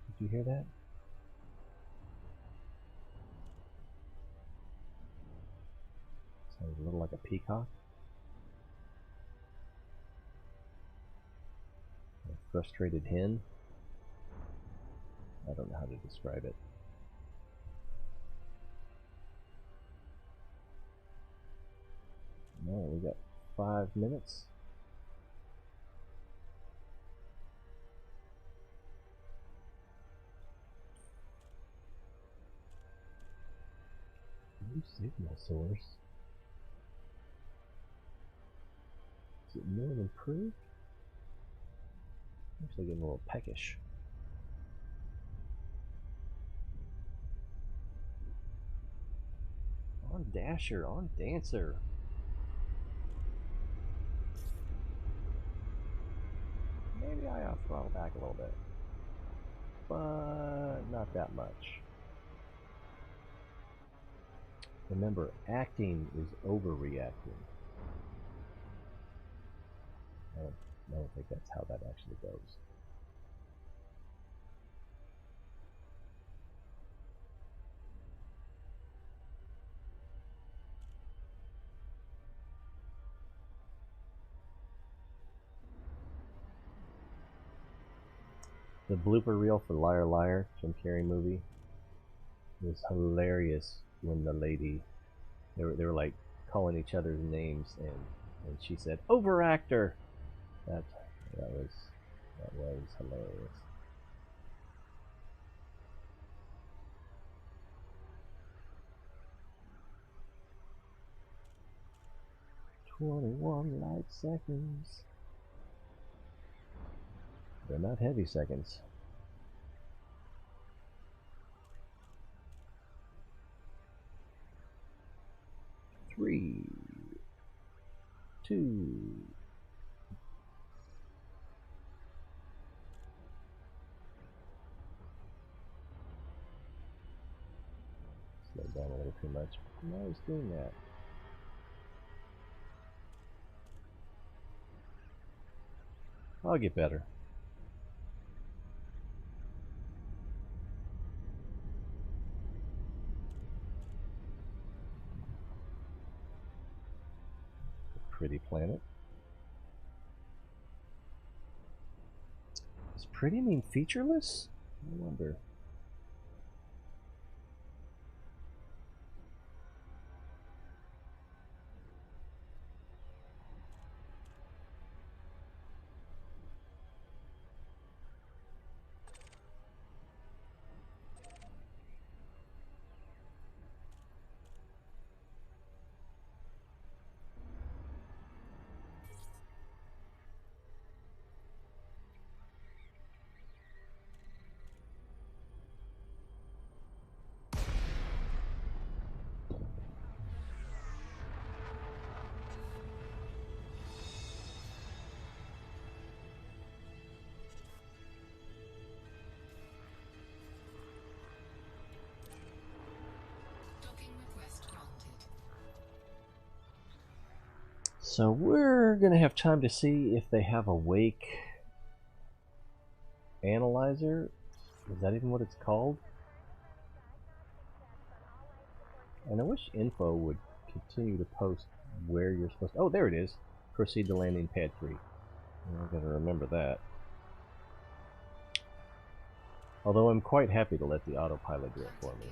Speaker 1: Did you hear that? Sounds a little like a peacock. A frustrated hen. I don't know how to describe it. No, we got 5 minutes. New signal source. Is it new and improved? Actually getting a little peckish. On Dasher, on Dancer. Maybe I ought to throttle back a little bit. But not that much. Remember, acting is overreacting. I don't think that's how that actually goes. The blooper reel for Liar Liar, Jim Carrey movie, was hilarious when the lady, they were like calling each other's names, and she said, "Overactor!" That was hilarious. "21 light seconds." They're not heavy seconds. Three, two. Slow down a little too much. I'm always doing that. I'll get better. Pretty planet. Does pretty mean featureless? I wonder. So we're going to have time to see if they have a wake analyzer. Is that even what it's called? And I wish info would continue to post where you're supposed to... Oh, there it is. Proceed to landing pad 3. I've got to remember that. Although I'm quite happy to let the autopilot do it for me.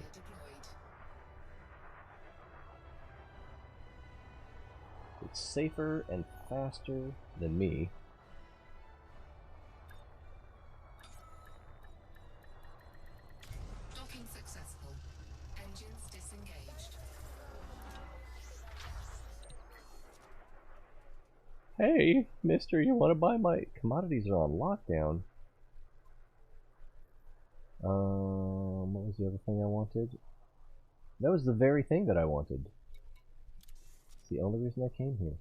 Speaker 1: It's safer and faster than me.
Speaker 3: Docking successful. Engines disengaged.
Speaker 1: Hey, mister, you want to buy my... Commodities are on lockdown. What was the other thing I wanted? That was the very thing that I wanted. It's the only reason I came here.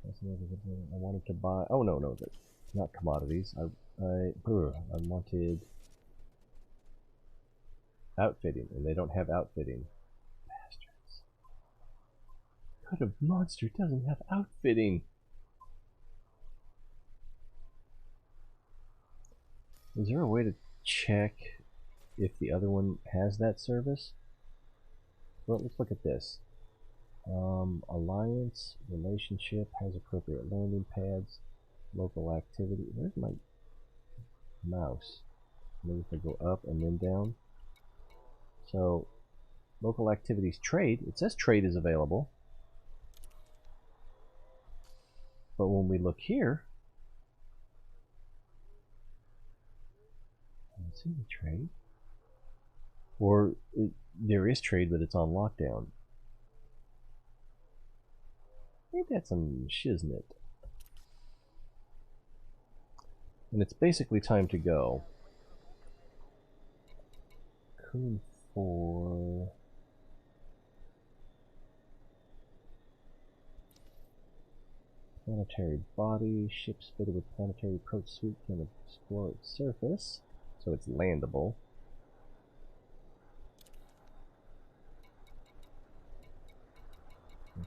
Speaker 1: That's another thing I wanted to buy. Oh no, that's not commodities. I wanted outfitting, and they don't have outfitting. Bastards. What kind of monster doesn't have outfitting? Is there a way to check if the other one has that service? Well, let's look at this. Alliance, relationship, has appropriate landing pads, local activity. Where's my mouse? Maybe if I go up and then down. So, local activities, trade. It says trade is available. But when we look here, I don't see the trade. Or there is trade, but it's on lockdown. Ain't that some shiznit? And it's basically time to go. Coon 4. Planetary body. Ships fitted with planetary approach suite can explore its surface. So it's landable.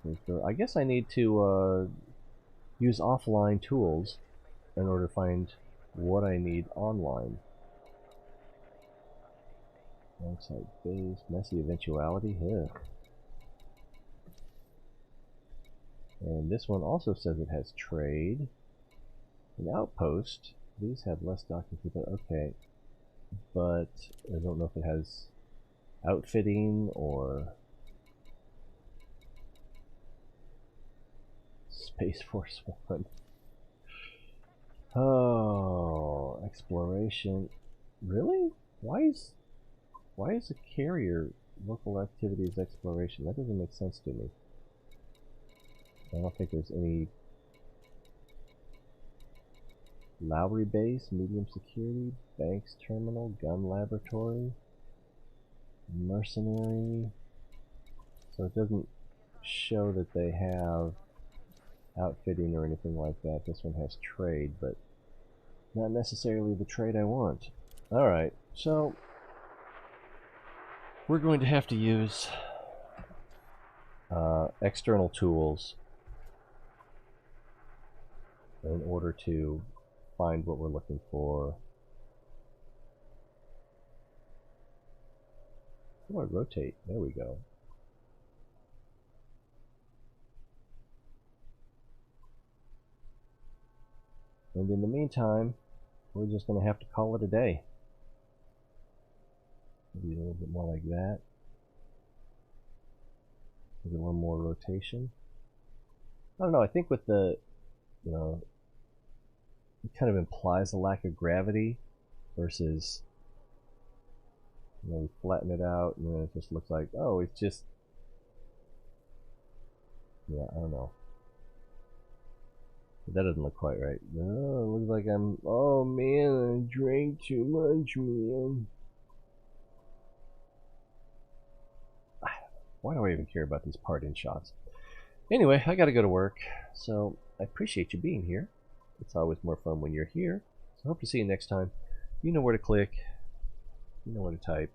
Speaker 1: Okay, so I guess I need to use offline tools in order to find what I need online. Alongside base, messy eventuality, yeah. And this one also says it has trade. An outpost. These have less docking people. Okay. But I don't know if it has outfitting or Space Force 1. Oh, exploration. Really? Why is a carrier local activities exploration? That doesn't make sense to me. I don't think there's any Lowry base, medium security, banks terminal, gun laboratory, mercenary. So it doesn't show that they have outfitting or anything like that. This one has trade, but not necessarily the trade I want. Alright, so we're going to have to use external tools in order to find what we're looking for. How do I rotate? There we go. And in the meantime, we're just going to have to call it a day. Maybe a little bit more like that. Maybe a little more rotation. I don't know, I think with the, you know, it kind of implies a lack of gravity versus, you know, we flatten it out and then it just looks like, oh, it's just, yeah, I don't know. That doesn't look quite right. No, it looks like I'm, oh man, I drank too much, man. Why do I even care about these part-in shots? Anyway, I gotta go to work, so I appreciate you being here. It's always more fun when you're here, so I hope to see you next time. You know where to click, you know where to type,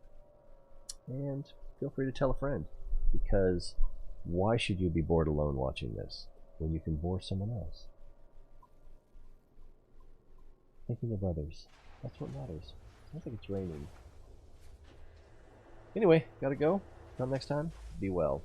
Speaker 1: and feel free to tell a friend, because why should you be bored alone watching this when you can bore someone else? Thinking of others, that's what matters. Sounds like it's raining. Anyway, gotta go. Until next time, be well.